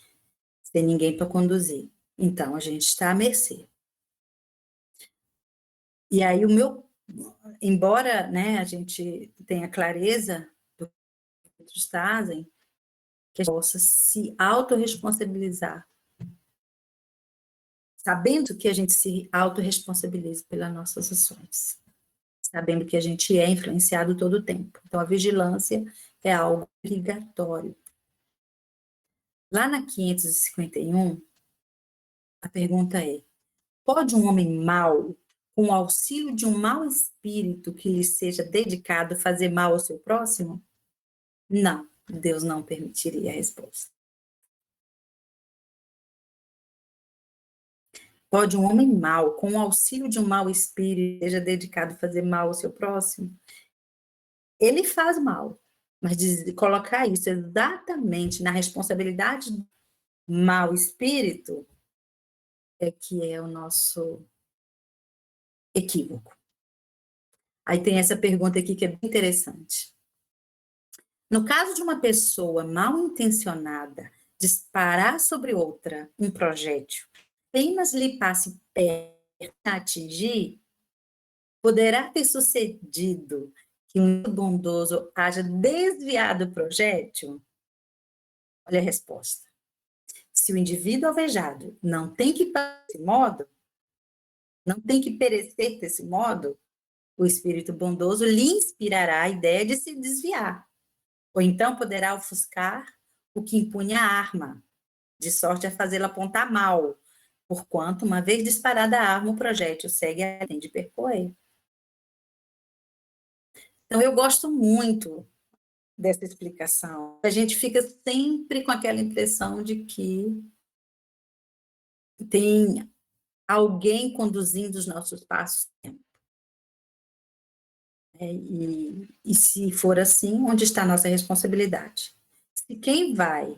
ninguém para conduzir. Então, a gente está à mercê. E aí, embora, né, a gente tenha clareza do que eles trazem, que a gente possa se autorresponsabilizar, sabendo que a gente se autorresponsabiliza pelas nossas ações, sabendo que a gente é influenciado todo o tempo. Então, a vigilância é algo obrigatório. Lá na 551, a pergunta é: pode um homem mau, com o auxílio de um mau espírito que lhe seja dedicado, fazer mal ao seu próximo? Não, Deus não permitiria a resposta. Pode um homem mau, com o auxílio de um mau espírito, seja dedicado a fazer mal ao seu próximo? Ele faz mal, mas colocar isso exatamente na responsabilidade do mau espírito é que é o nosso equívoco. Aí tem essa pergunta aqui que é bem interessante. No caso de uma pessoa mal intencionada disparar sobre outra um projétil, apenas lhe passe perto a atingir, poderá ter sucedido que um bondoso haja desviado o projétil? Olha a resposta. Se o indivíduo alvejado não tem que desse modo, não tem que perecer desse modo, o espírito bondoso lhe inspirará a ideia de se desviar, ou então poderá ofuscar o que impunha a arma, de sorte a fazê-lo apontar mal, porquanto, uma vez disparada a arma, o projétil segue a linha de percorrer. Então, eu gosto muito dessa explicação. A gente fica sempre com aquela impressão de que tem alguém conduzindo os nossos passos. E se for assim, onde está a nossa responsabilidade? Se quem vai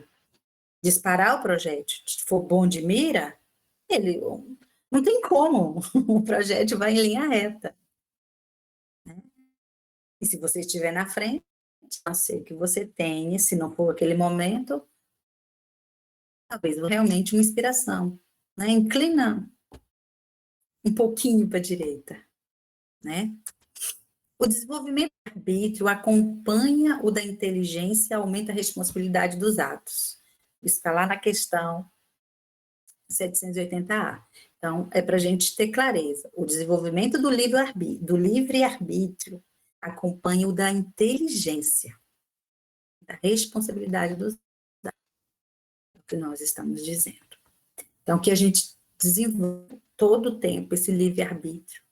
disparar o projétil for bom de mira, ele não tem como, o projétil vai em linha reta. Né? E se você estiver na frente, a ser que você tenha, se não for aquele momento, talvez realmente uma inspiração, né? Inclina um pouquinho para a direita, né? O desenvolvimento do arbítrio acompanha o da inteligência, aumenta a responsabilidade dos atos. Isso está lá na questão 780A. Então, é para a gente ter clareza. O desenvolvimento do livre-arbítrio acompanha o da inteligência, da responsabilidade dos dados, é o que nós estamos dizendo. Então, que a gente desenvolva todo o tempo esse livre-arbítrio,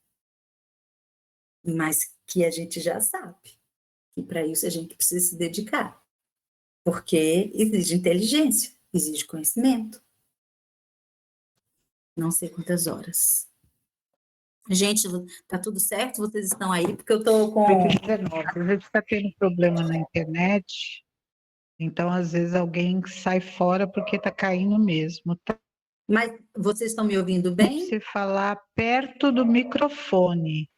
mas que a gente já sabe que para isso a gente precisa se dedicar, porque exige inteligência, exige conhecimento. Não sei quantas horas. Gente, tá tudo certo? Vocês estão aí? Porque eu tô com... 8h19. A gente está tendo problema na internet, então às vezes alguém sai fora porque está caindo mesmo. Tá? Mas vocês estão me ouvindo bem? Se falar perto do microfone.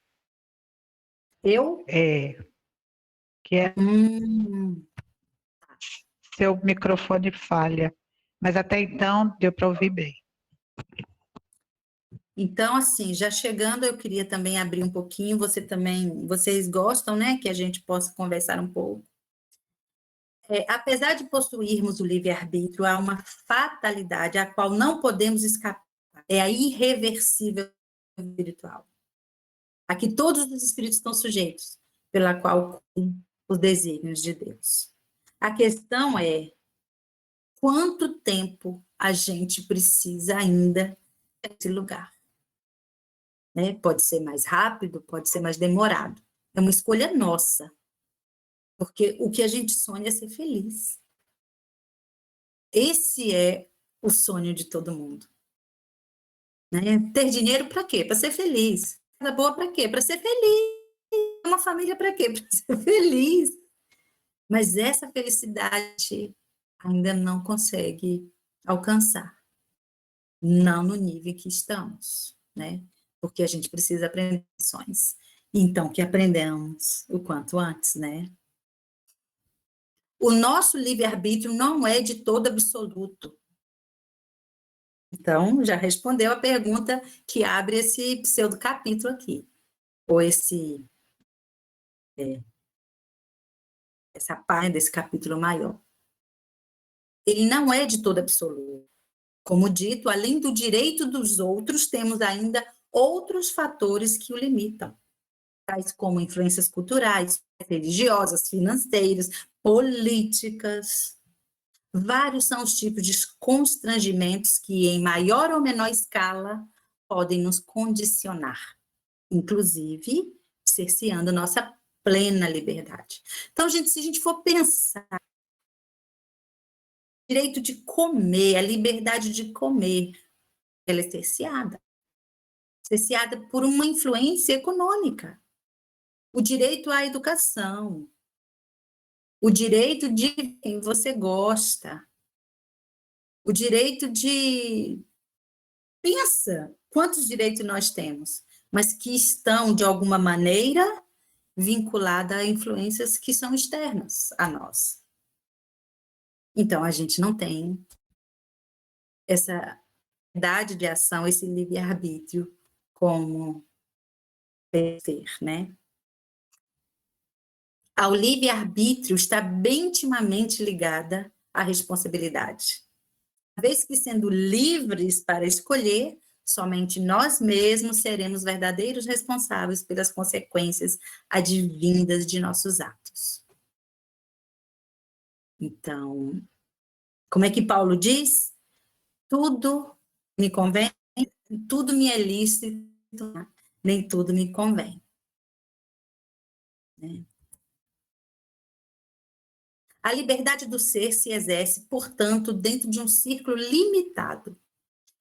Eu? Que é seu microfone falha. Mas até então deu para ouvir bem. Então, assim, já chegando, eu queria também abrir um pouquinho, vocês gostam, né, que a gente possa conversar um pouco. Apesar de possuirmos o livre-arbítrio, há uma fatalidade a qual não podemos escapar, é a irreversível espiritual, a que todos os espíritos estão sujeitos, pela qual os desígnios de Deus. A questão é quanto tempo a gente precisa ainda desse lugar. Né? Pode ser mais rápido, pode ser mais demorado. É uma escolha nossa. Porque o que a gente sonha é ser feliz. Esse é o sonho de todo mundo. Né? Ter dinheiro para quê? Para ser feliz. Casa boa para quê? Para ser feliz. Uma família para quê? Para ser feliz. Mas essa felicidade ainda não consegue alcançar. Não no nível que estamos, né? Porque a gente precisa aprender lições. Então, que aprendamos o quanto antes, né? O nosso livre-arbítrio não é de todo absoluto. Então, já respondeu a pergunta que abre esse pseudo-capítulo aqui, ou essa página desse capítulo maior. Ele não é de todo absoluto. Como dito, além do direito dos outros, temos ainda outros fatores que o limitam, tais como influências culturais, religiosas, financeiras, políticas. Vários são os tipos de constrangimentos que, em maior ou menor escala, podem nos condicionar, inclusive cerceando nossa plena liberdade. Então, gente, se a gente for pensar, o direito de comer, a liberdade de comer, ela é cerceada por uma influência econômica. O direito à educação, o direito de quem você gosta, o direito de... Pensa quantos direitos nós temos, mas que estão, de alguma maneira, vinculados a influências que são externas a nós. Então, a gente não tem essa liberdade de ação, esse livre-arbítrio como ter, né? Ao livre-arbítrio está bem intimamente ligada à responsabilidade. Uma vez que, sendo livres para escolher, somente nós mesmos seremos verdadeiros responsáveis pelas consequências advindas de nossos atos. Então, como é que Paulo diz? Tudo me convém, tudo me é lícito, nem tudo me convém. Né? A liberdade do ser se exerce, portanto, dentro de um círculo limitado.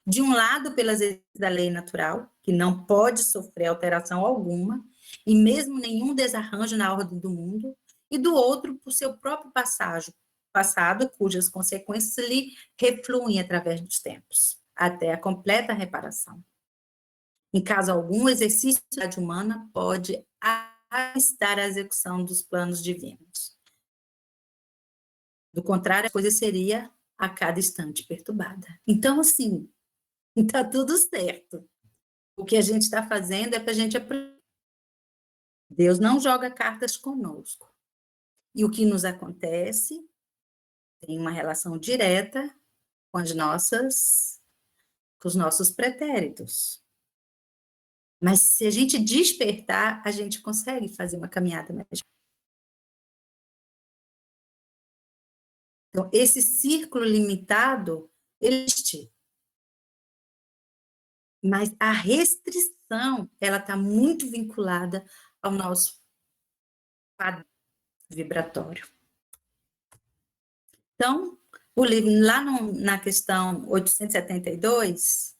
De um lado, pelas leis da lei natural, que não pode sofrer alteração alguma, e mesmo nenhum desarranjo na ordem do mundo, e do outro, por seu próprio passado, cujas consequências lhe refluem através dos tempos, até a completa reparação. Em caso algum, o exercício da atividade humana pode arriscar a execução dos planos divinos. Do contrário, a coisa seria a cada instante perturbada. Então, assim, está tudo certo. O que a gente está fazendo é para a gente aprender. Deus não joga cartas conosco. E o que nos acontece tem uma relação direta com as nossas com os nossos pretéritos. Mas se a gente despertar, a gente consegue fazer uma caminhada mais. Então, esse círculo limitado existe. Mas a restrição, ela está muito vinculada ao nosso padrão vibratório. Então, o livro, lá na questão 872,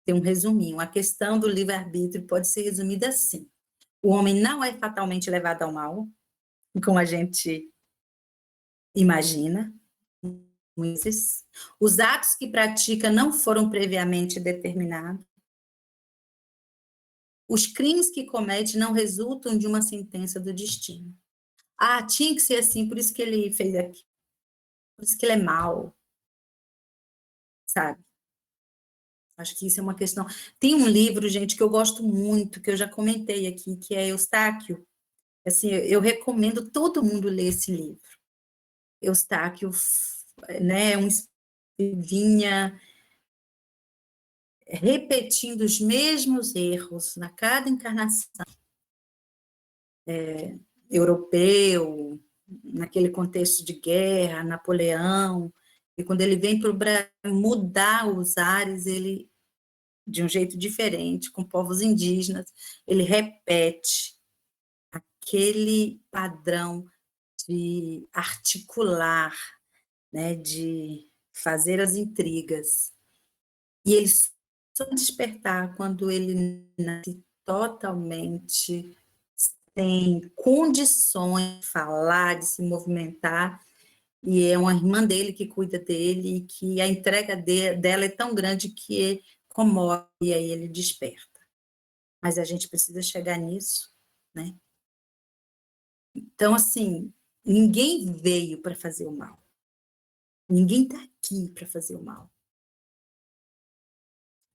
tem um resuminho. A questão do livre-arbítrio pode ser resumida assim. O homem não é fatalmente levado ao mal, como a gente imagina. Os atos que pratica não foram previamente determinados. Os crimes que comete não resultam de uma sentença do destino. Ah, tinha que ser assim, por isso que ele fez aquilo. Por isso que ele é mau. Sabe? Acho que isso é uma questão. Tem um livro, gente, que eu gosto muito, que eu já comentei aqui, que é Eustáquio. Assim, eu recomendo todo mundo ler esse livro. Eustáquio, né, vinha repetindo os mesmos erros na cada encarnação. Europeu, naquele contexto de guerra, Napoleão, e quando ele vem para o Brasil mudar os ares, ele, de um jeito diferente, com povos indígenas, ele repete aquele padrão de articular, né, de fazer as intrigas. E ele só despertar quando ele nasce totalmente sem condições de falar, de se movimentar, e é uma irmã dele que cuida dele, e que a entrega dela é tão grande que comove, e aí ele desperta. Mas a gente precisa chegar nisso, né? Então, assim, ninguém veio para fazer o mal. Ninguém está aqui para fazer o mal.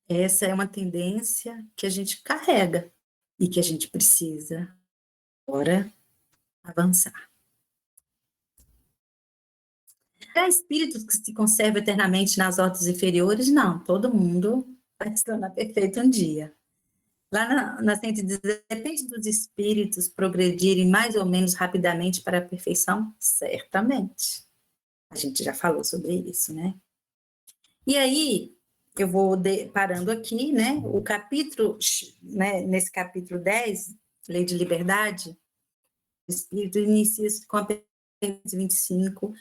Essa é uma tendência que a gente carrega e que a gente precisa agora avançar. Há espíritos que se conservam eternamente nas ordens inferiores? Não, todo mundo vai se tornar perfeito um dia. Lá na 110, depende dos espíritos progredirem mais ou menos rapidamente para a perfeição? Certamente. A gente já falou sobre isso, né? E aí, eu vou parando aqui, né? O capítulo, né, nesse capítulo 10, Lei de Liberdade, o espírito inicia-se com a pergunta 25.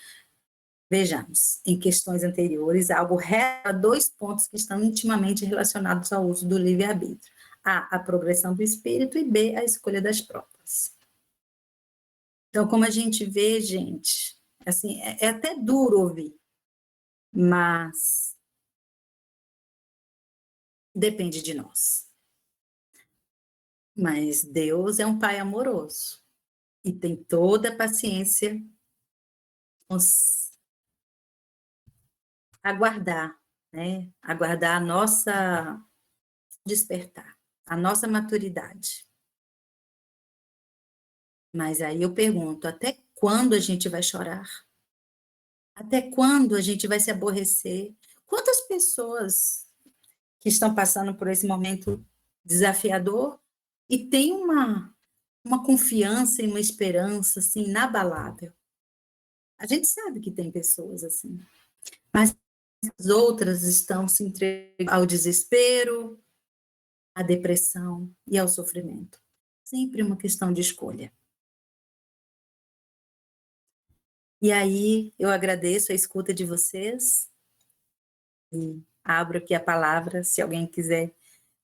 Vejamos, em questões anteriores, algo revela 2 pontos que estão intimamente relacionados ao uso do livre-arbítrio. A progressão do espírito, e B, a escolha das provas. Então, como a gente vê, gente, assim, é até duro ouvir, mas depende de nós. Mas Deus é um Pai amoroso e tem toda a paciência aguardar, né? Aguardar a nossa despertar, a nossa maturidade. Mas aí eu pergunto, até quando a gente vai chorar? Até quando a gente vai se aborrecer? Quantas pessoas que estão passando por esse momento desafiador e têm uma confiança e uma esperança assim inabalável? A gente sabe que tem pessoas assim, mas as outras estão se entregando ao desespero, à depressão e ao sofrimento. Sempre uma questão de escolha. E aí, eu agradeço a escuta de vocês e abro aqui a palavra, se alguém quiser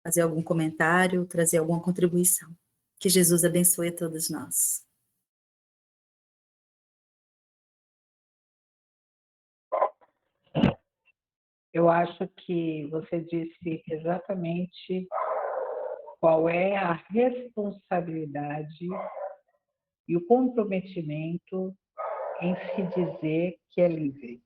fazer algum comentário, trazer alguma contribuição. Que Jesus abençoe a todos nós. Eu acho que você disse exatamente qual é a responsabilidade e o comprometimento em se dizer que é livre.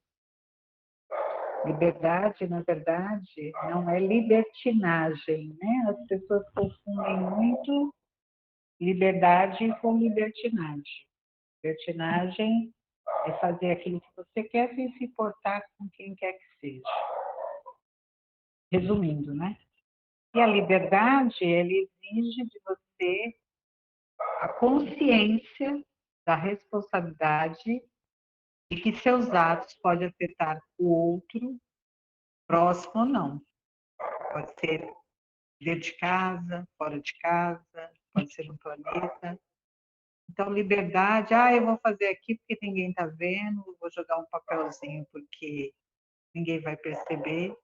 Liberdade, na verdade, não é libertinagem, né? As pessoas confundem muito liberdade com libertinagem. Libertinagem é fazer aquilo que você quer sem se importar com quem quer que seja. Resumindo, né? E a liberdade, ela exige de você a consciência da responsabilidade e que seus atos podem afetar o outro, próximo ou não. Pode ser dentro de casa, fora de casa, pode ser no planeta. Então, liberdade, eu vou fazer aqui porque ninguém está vendo, vou jogar um papelzinho porque ninguém vai perceber.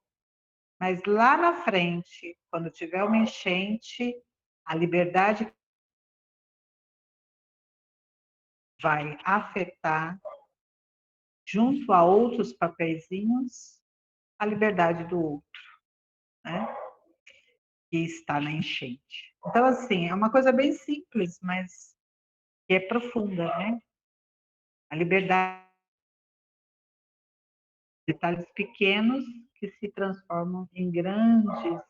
Mas lá na frente, quando tiver uma enchente, a liberdade vai afetar, junto a outros papeizinhos, a liberdade do outro, né? Que está na enchente. Então, assim, é uma coisa bem simples, mas que é profunda, né? A liberdade, detalhes pequenos que se transformam em grandes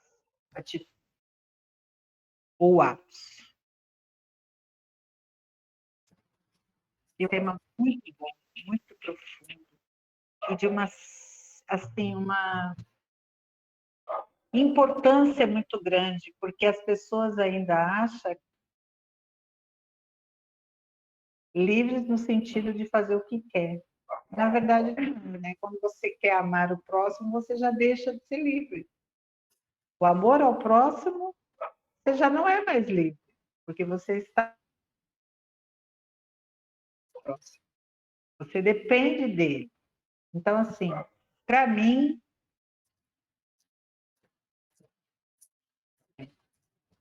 atitudes ou atos. E um tema muito bom, muito profundo, e de uma, assim, uma importância muito grande, porque as pessoas ainda acham livres no sentido de fazer o que quer. Na verdade, não, né? Quando você quer amar o próximo, você já deixa de ser livre. O amor ao próximo, você já não é mais livre, porque você está próximo. Você depende dele. Então, assim, para mim,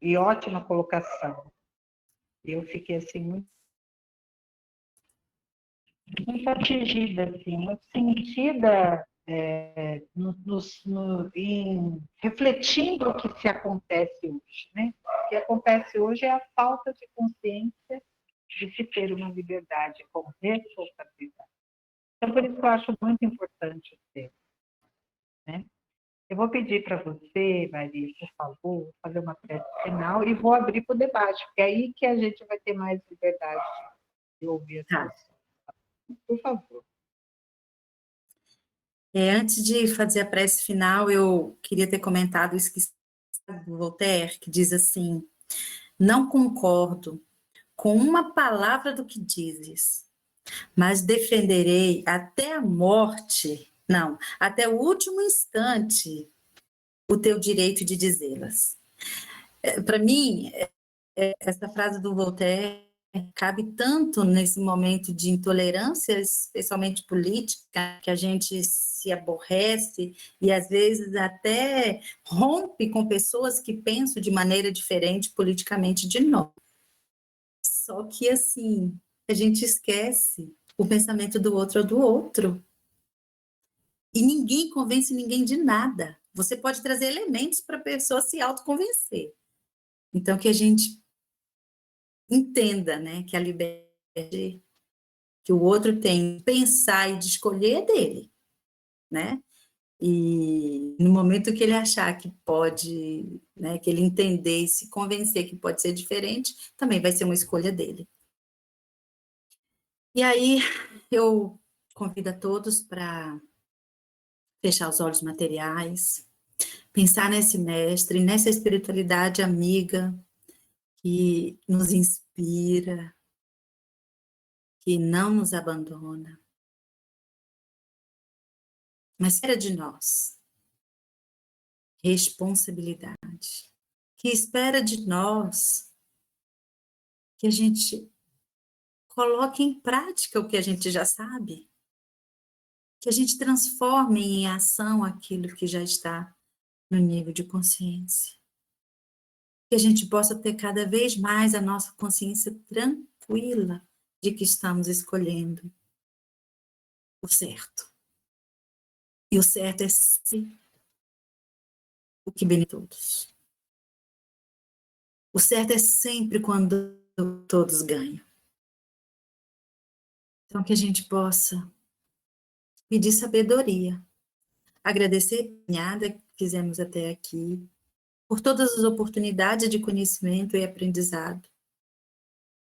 e ótima colocação, eu fiquei assim muito atingida, assim, muito sentida refletindo o que se acontece hoje, né? O que acontece hoje é a falta de consciência de se ter uma liberdade com responsabilidade. Então, por isso que eu acho muito importante o tema, né? Eu vou pedir para você, Maria, por favor, fazer uma prece final e vou abrir para o debate, porque é aí que a gente vai ter mais liberdade de ouvir as Tá. pessoas. Por favor. Antes de fazer a prece final, eu queria ter comentado isso do Voltaire, que diz assim: não concordo com uma palavra do que dizes, mas defenderei até a morte, não, até o último instante, o teu direito de dizê-las. Para mim, essa frase do Voltaire cabe tanto nesse momento de intolerância, especialmente política, que a gente se aborrece e às vezes até rompe com pessoas que pensam de maneira diferente politicamente de nós. Só que assim, a gente esquece o pensamento do outro é do outro. E ninguém convence ninguém de nada. Você pode trazer elementos para a pessoa se autoconvencer. Então, que a gente entenda, né, que a liberdade que o outro tem de pensar e de escolher é dele, né? E no momento que ele achar que pode, né, que ele entender e se convencer que pode ser diferente, também vai ser uma escolha dele. E aí eu convido a todos para fechar os olhos materiais, pensar nesse mestre, nessa espiritualidade amiga que nos inspira, que não nos abandona, mas espera de nós responsabilidade, que espera de nós que a gente coloque em prática o que a gente já sabe, que a gente transforme em ação aquilo que já está no nível de consciência, que a gente possa ter cada vez mais a nossa consciência tranquila de que estamos escolhendo o certo. E o certo é sim o que beneficia todos. O certo é sempre quando todos ganham. Então, que a gente possa pedir sabedoria, agradecer a caminhada que fizemos até aqui, por todas as oportunidades de conhecimento e aprendizado,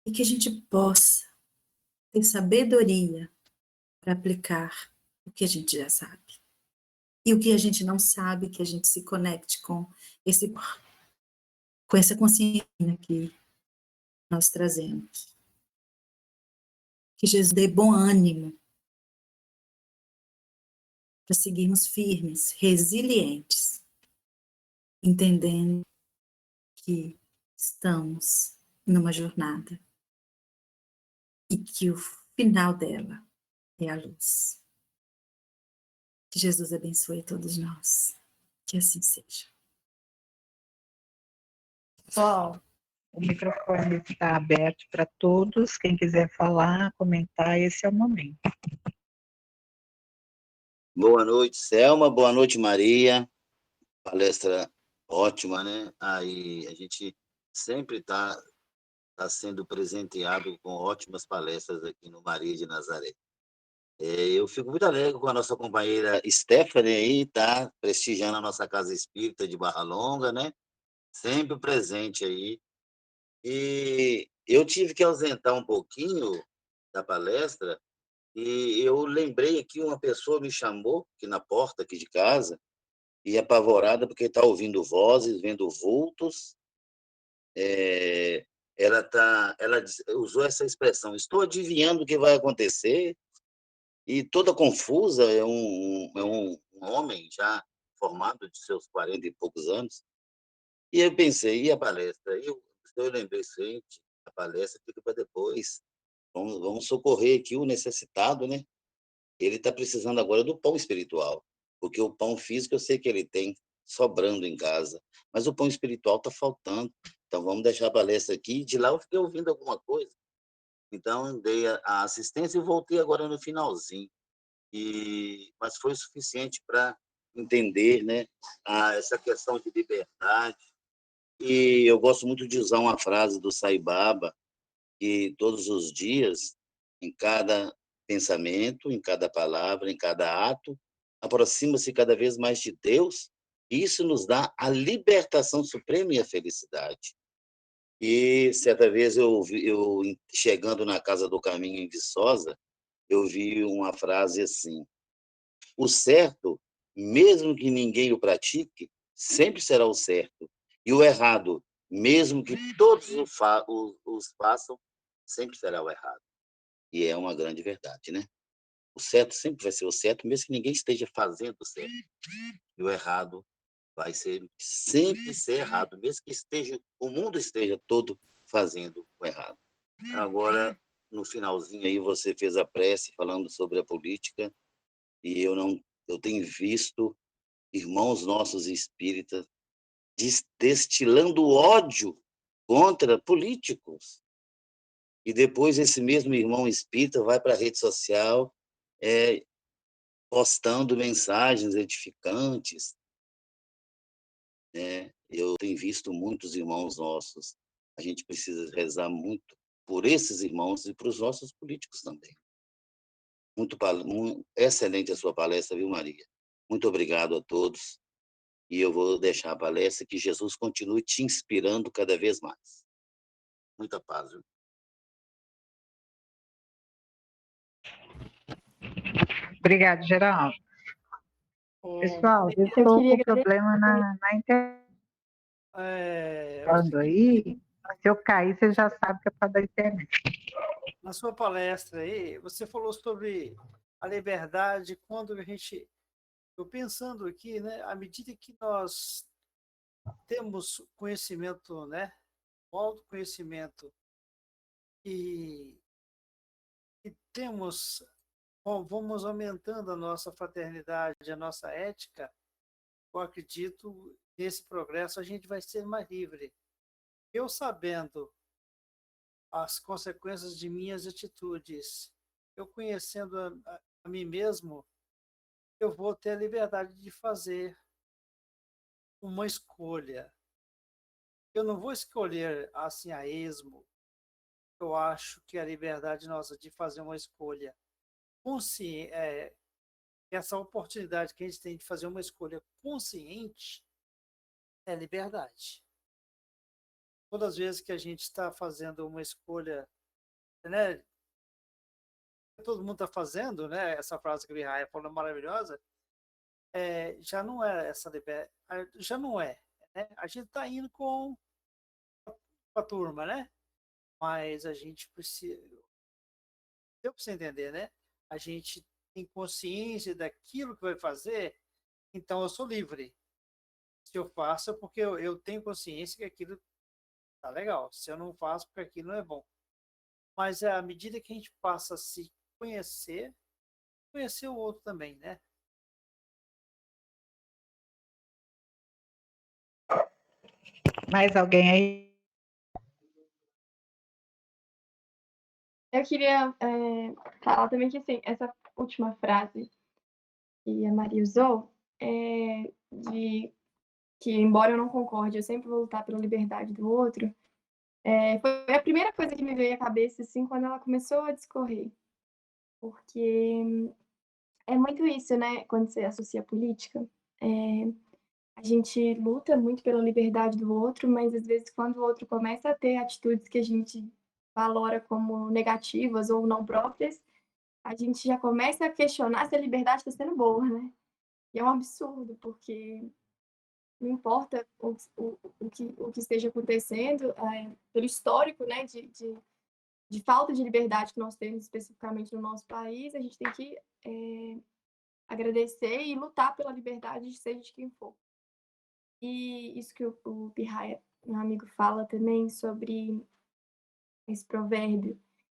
e que a gente possa ter sabedoria para aplicar o que a gente já sabe. E o que a gente não sabe, que a gente se conecte com essa consciência que nós trazemos. Que Jesus dê bom ânimo para seguirmos firmes, resilientes, entendendo que estamos numa jornada e que o final dela é a luz. Que Jesus abençoe todos nós. Que assim seja. Pessoal, o microfone está aberto para todos. Quem quiser falar, comentar, esse é o momento. Boa noite, Selma. Boa noite, Maria. Palestra ótima, né? Aí a gente sempre está sendo presenteado com ótimas palestras aqui no Maria de Nazaré. Eu fico muito alegre com a nossa companheira Stephanie aí, tá prestigiando a nossa Casa Espírita de Barra Longa, né? Sempre presente aí. E eu tive que ausentar um pouquinho da palestra e eu lembrei aqui, uma pessoa me chamou aqui na porta aqui de casa e apavorada porque está ouvindo vozes, vendo vultos. Ela usou essa expressão: estou adivinhando o que vai acontecer, e toda confusa. É um homem já formado de seus 40 e poucos anos. E eu pensei, e a palestra? Eu lembrei, gente, a palestra fica para depois. Vamos socorrer aqui o necessitado, né? Ele está precisando agora do pão espiritual, porque o pão físico eu sei que ele tem sobrando em casa, mas o pão espiritual está faltando. Então vamos deixar a palestra aqui. De lá eu fiquei ouvindo alguma coisa. Então dei a assistência e voltei agora no finalzinho. Mas foi o suficiente para entender, né, essa questão de liberdade. E eu gosto muito de usar uma frase do Sai Baba, que todos os dias, em cada pensamento, em cada palavra, em cada ato, aproxima-se cada vez mais de Deus, e isso nos dá a libertação suprema e a felicidade. E certa vez eu chegando na Casa do Caminho em Viçosa, eu vi uma frase assim: o certo, mesmo que ninguém o pratique, sempre será o certo. E o errado, mesmo que todos os façam, sempre será o errado. E é uma grande verdade, né? O certo sempre vai ser o certo, mesmo que ninguém esteja fazendo o certo. E o errado vai sempre ser errado, mesmo que o mundo esteja todo fazendo o errado. Agora, no finalzinho aí, você fez a prece falando sobre a política, e eu tenho visto irmãos nossos espíritas destilando ódio contra políticos. E depois esse mesmo irmão espírita vai para a rede social postando mensagens edificantes, né? Eu tenho visto muitos irmãos nossos. A gente precisa rezar muito por esses irmãos e para os nossos políticos também. Muito excelente a sua palestra, viu, Maria? Muito obrigado a todos. E eu vou deixar a palestra, que Jesus continue te inspirando cada vez mais. Muita paz, viu? Obrigada, Geraldo. Pessoal, eu Eu estou queria com problema na internet. Falando aí, se eu cair, você já sabe que é para da internet. Na sua palestra aí, você falou sobre a liberdade, quando a gente... Eu pensando aqui, né, à medida que nós temos conhecimento, né, autoconhecimento, e temos, vamos aumentando a nossa fraternidade, a nossa ética, eu acredito que nesse progresso a gente vai ser mais livre. Eu sabendo as consequências de minhas atitudes, eu conhecendo a mim mesmo, eu vou ter a liberdade de fazer uma escolha. Eu não vou escolher assim a esmo. Eu acho que a liberdade nossa de fazer uma escolha consciente, essa oportunidade que a gente tem de fazer uma escolha consciente, é liberdade. Todas as vezes que a gente está fazendo uma escolha, né? Todo mundo está fazendo, né? Essa frase que o Mihaly falou maravilhosa. já não é essa liberdade, já não é, né? A gente está indo com a turma, né? Mas a gente precisa, deu para você entender, né? A gente tem consciência daquilo que vai fazer, então eu sou livre. Se eu faço é porque eu tenho consciência que aquilo tá legal. Se eu não faço, porque aquilo não é bom. Mas à medida que a gente passa a se conhecer, conhecer o outro também, né? Mais alguém aí? Eu queria falar também que, assim, essa última frase que a Maria usou, de que, embora eu não concorde, eu sempre vou lutar pela liberdade do outro, foi a primeira coisa que me veio à cabeça, assim, quando ela começou a discorrer. Porque é muito isso, né, quando você associa a política, a gente luta muito pela liberdade do outro, mas às vezes quando o outro começa a ter atitudes que a gente valora como negativas ou não próprias, a gente já começa a questionar se a liberdade está sendo boa, né? E é um absurdo, porque não importa o que esteja acontecendo, pelo histórico, né, de falta de liberdade que nós temos especificamente no nosso país, a gente tem que agradecer e lutar pela liberdade de seja de quem for. E isso que o Pirraia, meu amigo, fala também sobre esse provérbio,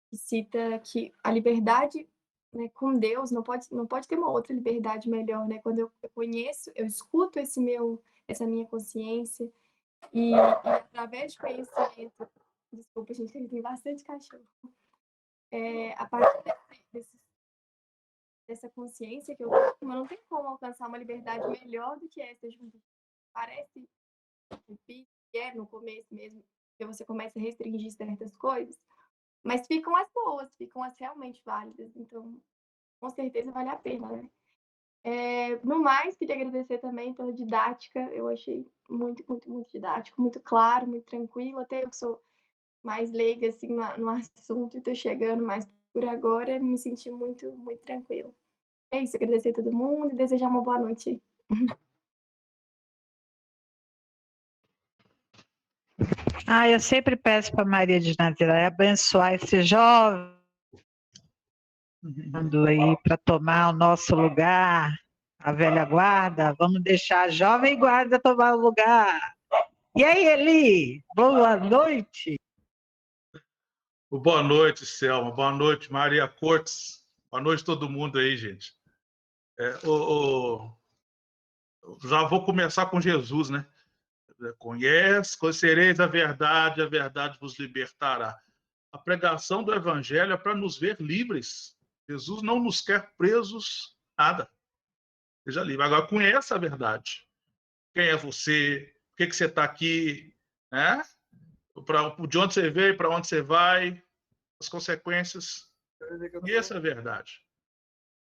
que cita que a liberdade, né, com Deus não pode ter uma outra liberdade melhor, né? Quando eu conheço, eu escuto essa minha consciência e através de conhecimento, desculpa, gente, que tem bastante cachorro, a partir dessa consciência que eu tenho, eu não tenho como alcançar uma liberdade melhor do que essa. Parece difícil, que é no começo mesmo, que você começa a restringir certas coisas, mas ficam as boas, ficam as realmente válidas, então com certeza vale a pena, né? No mais, queria agradecer também pela didática, eu achei muito, muito, muito didático, muito claro, muito tranquilo, até eu que sou mais leiga assim, no assunto e estou chegando mais por agora, me senti muito, muito tranquilo. É isso, agradecer a todo mundo e desejar uma boa noite. Eu sempre peço para Maria de Nazaré abençoar esse jovem aí para tomar o nosso lugar, a velha guarda. Vamos deixar a jovem guarda tomar o lugar. E aí, Eli? Boa noite. Boa noite, Selma. Boa noite, Maria Cortes. Boa noite, todo mundo aí, gente. Já vou começar com Jesus, né? Conhecereis a verdade vos libertará. A pregação do Evangelho é para nos ver livres. Jesus não nos quer presos, nada. Seja livre. Agora, conheça a verdade. Quem é você? Por que você está aqui? Né? De onde você veio, para onde você vai? As consequências. E essa é a verdade.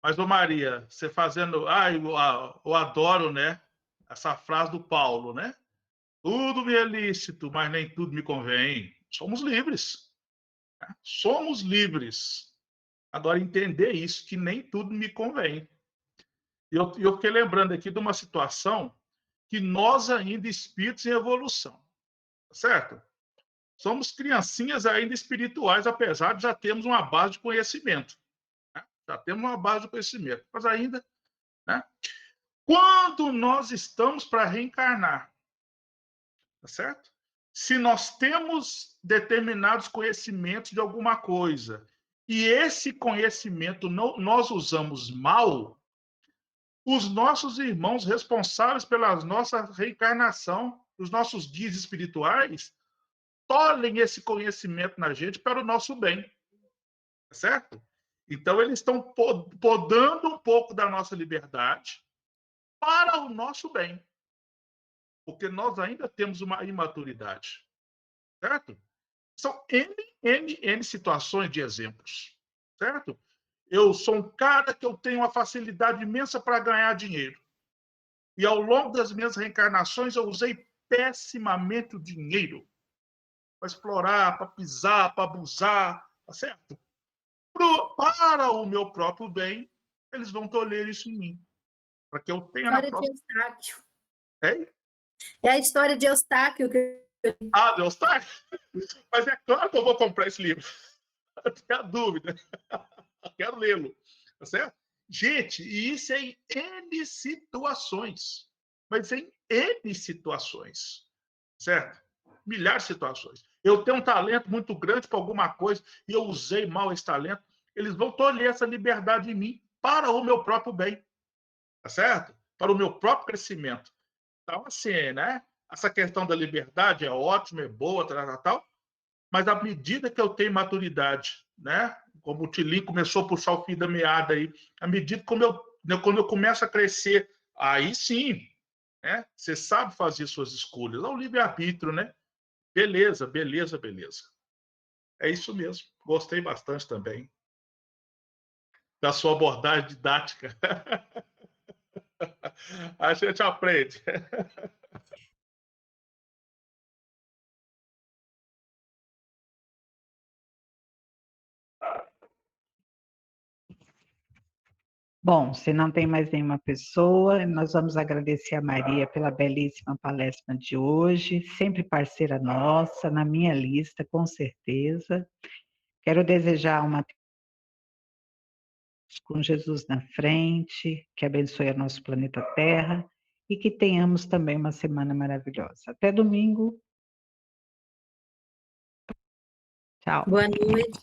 Mas, ô Maria, você fazendo... eu adoro, né? Essa frase do Paulo, né? Tudo me é lícito, mas nem tudo me convém. Somos livres. Né? Somos livres. Agora, entender isso, que nem tudo me convém. E eu fiquei lembrando aqui de uma situação que nós ainda, espíritos em evolução, tá certo? Somos criancinhas ainda espirituais, apesar de já termos uma base de conhecimento. Né? Já temos uma base de conhecimento. Mas ainda, né? Quando nós estamos para reencarnar, tá certo? Se nós temos determinados conhecimentos de alguma coisa e esse conhecimento nós usamos mal, os nossos irmãos responsáveis pela nossa reencarnação, os nossos guias espirituais, tolhem esse conhecimento na gente para o nosso bem, tá certo? Então, eles estão podando um pouco da nossa liberdade para o nosso bem, porque nós ainda temos uma imaturidade, certo? São N situações de exemplos, certo? Eu sou um cara que eu tenho uma facilidade imensa para ganhar dinheiro. E ao longo das minhas reencarnações eu usei pessimamente o dinheiro para explorar, para pisar, para abusar, tá certo? Para o meu próprio bem, eles vão tolher isso em mim. para que eu tenha na História de próxima... Eustáquio. Hein? É a história de Eustáquio. Ah, Deus tá? Mas é claro que eu vou comprar esse livro. Eu tenho a dúvida. Quero lê-lo. Tá certo? Gente, e isso é em N situações. Mas em N situações. Certo? Milhares de situações. Eu tenho um talento muito grande para alguma coisa e eu usei mal esse talento. Eles vão tolher essa liberdade em mim para o meu próprio bem. Tá certo? Para o meu próprio crescimento. Então, assim, né? Essa questão da liberdade é ótima, é boa, tal, mas à medida que eu tenho maturidade, né? Como o Tilim começou a puxar o fio da meada aí, à medida quando eu começo a crescer, aí sim, né? Você sabe fazer suas escolhas. É o livre-arbítrio, né? Beleza, beleza, beleza. É isso mesmo. Gostei bastante também da sua abordagem didática. A gente aprende. Bom, se não tem mais nenhuma pessoa, nós vamos agradecer a Maria pela belíssima palestra de hoje, sempre parceira nossa, na minha lista, com certeza. Quero desejar uma com Jesus na frente, que abençoe o nosso planeta Terra e que tenhamos também uma semana maravilhosa. Até domingo. Tchau. Boa noite.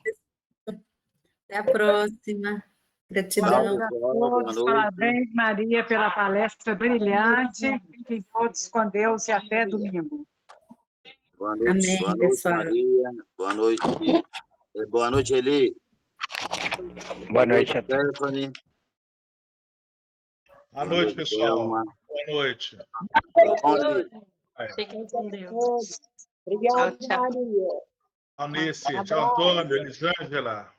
Até a próxima. Gratidão. Tchau, pessoal. Todos, Boa noite. parabéns, Maria, pela palestra brilhante. Fiquem todos com Deus e até domingo. Boa noite. Amém, Boa noite, pessoal. Maria. Boa noite. Boa noite, Eli. Boa noite a todos. Stephanie. Boa noite, pessoal. Thelma. Boa noite. Fiquem com Deus. Obrigada, Tchau, tchau. Maria. Alnice, tchau, Antônio, Elisângela.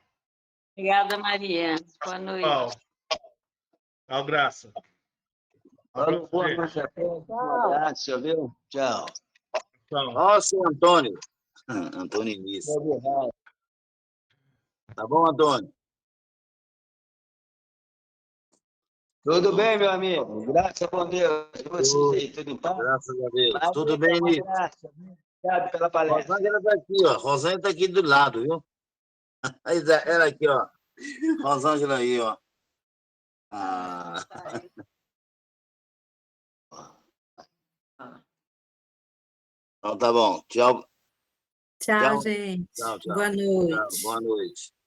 Obrigada, Maria. Boa noite. Tchau, Graça. Boa noite a todos. Um abraço, viu? Tchau. Tchau. Nossa, Antônio. Antônio Início. Tá bom, Antônio? Tudo bem, meu amigo? Graças a Deus. E vocês aí, tudo em paz? Graças a Deus. Mas, Tudo bem, uma Início? graça, viu? Obrigado pela palestra. Rosângela tá aqui, ó. Rosângela tá aqui do lado, viu? Ela aqui, ó. Rosângela aí, ó. Ah. Então tá bom. Tchau. Tchau, gente. Tchau, tchau. Boa noite. Tchau. Boa noite.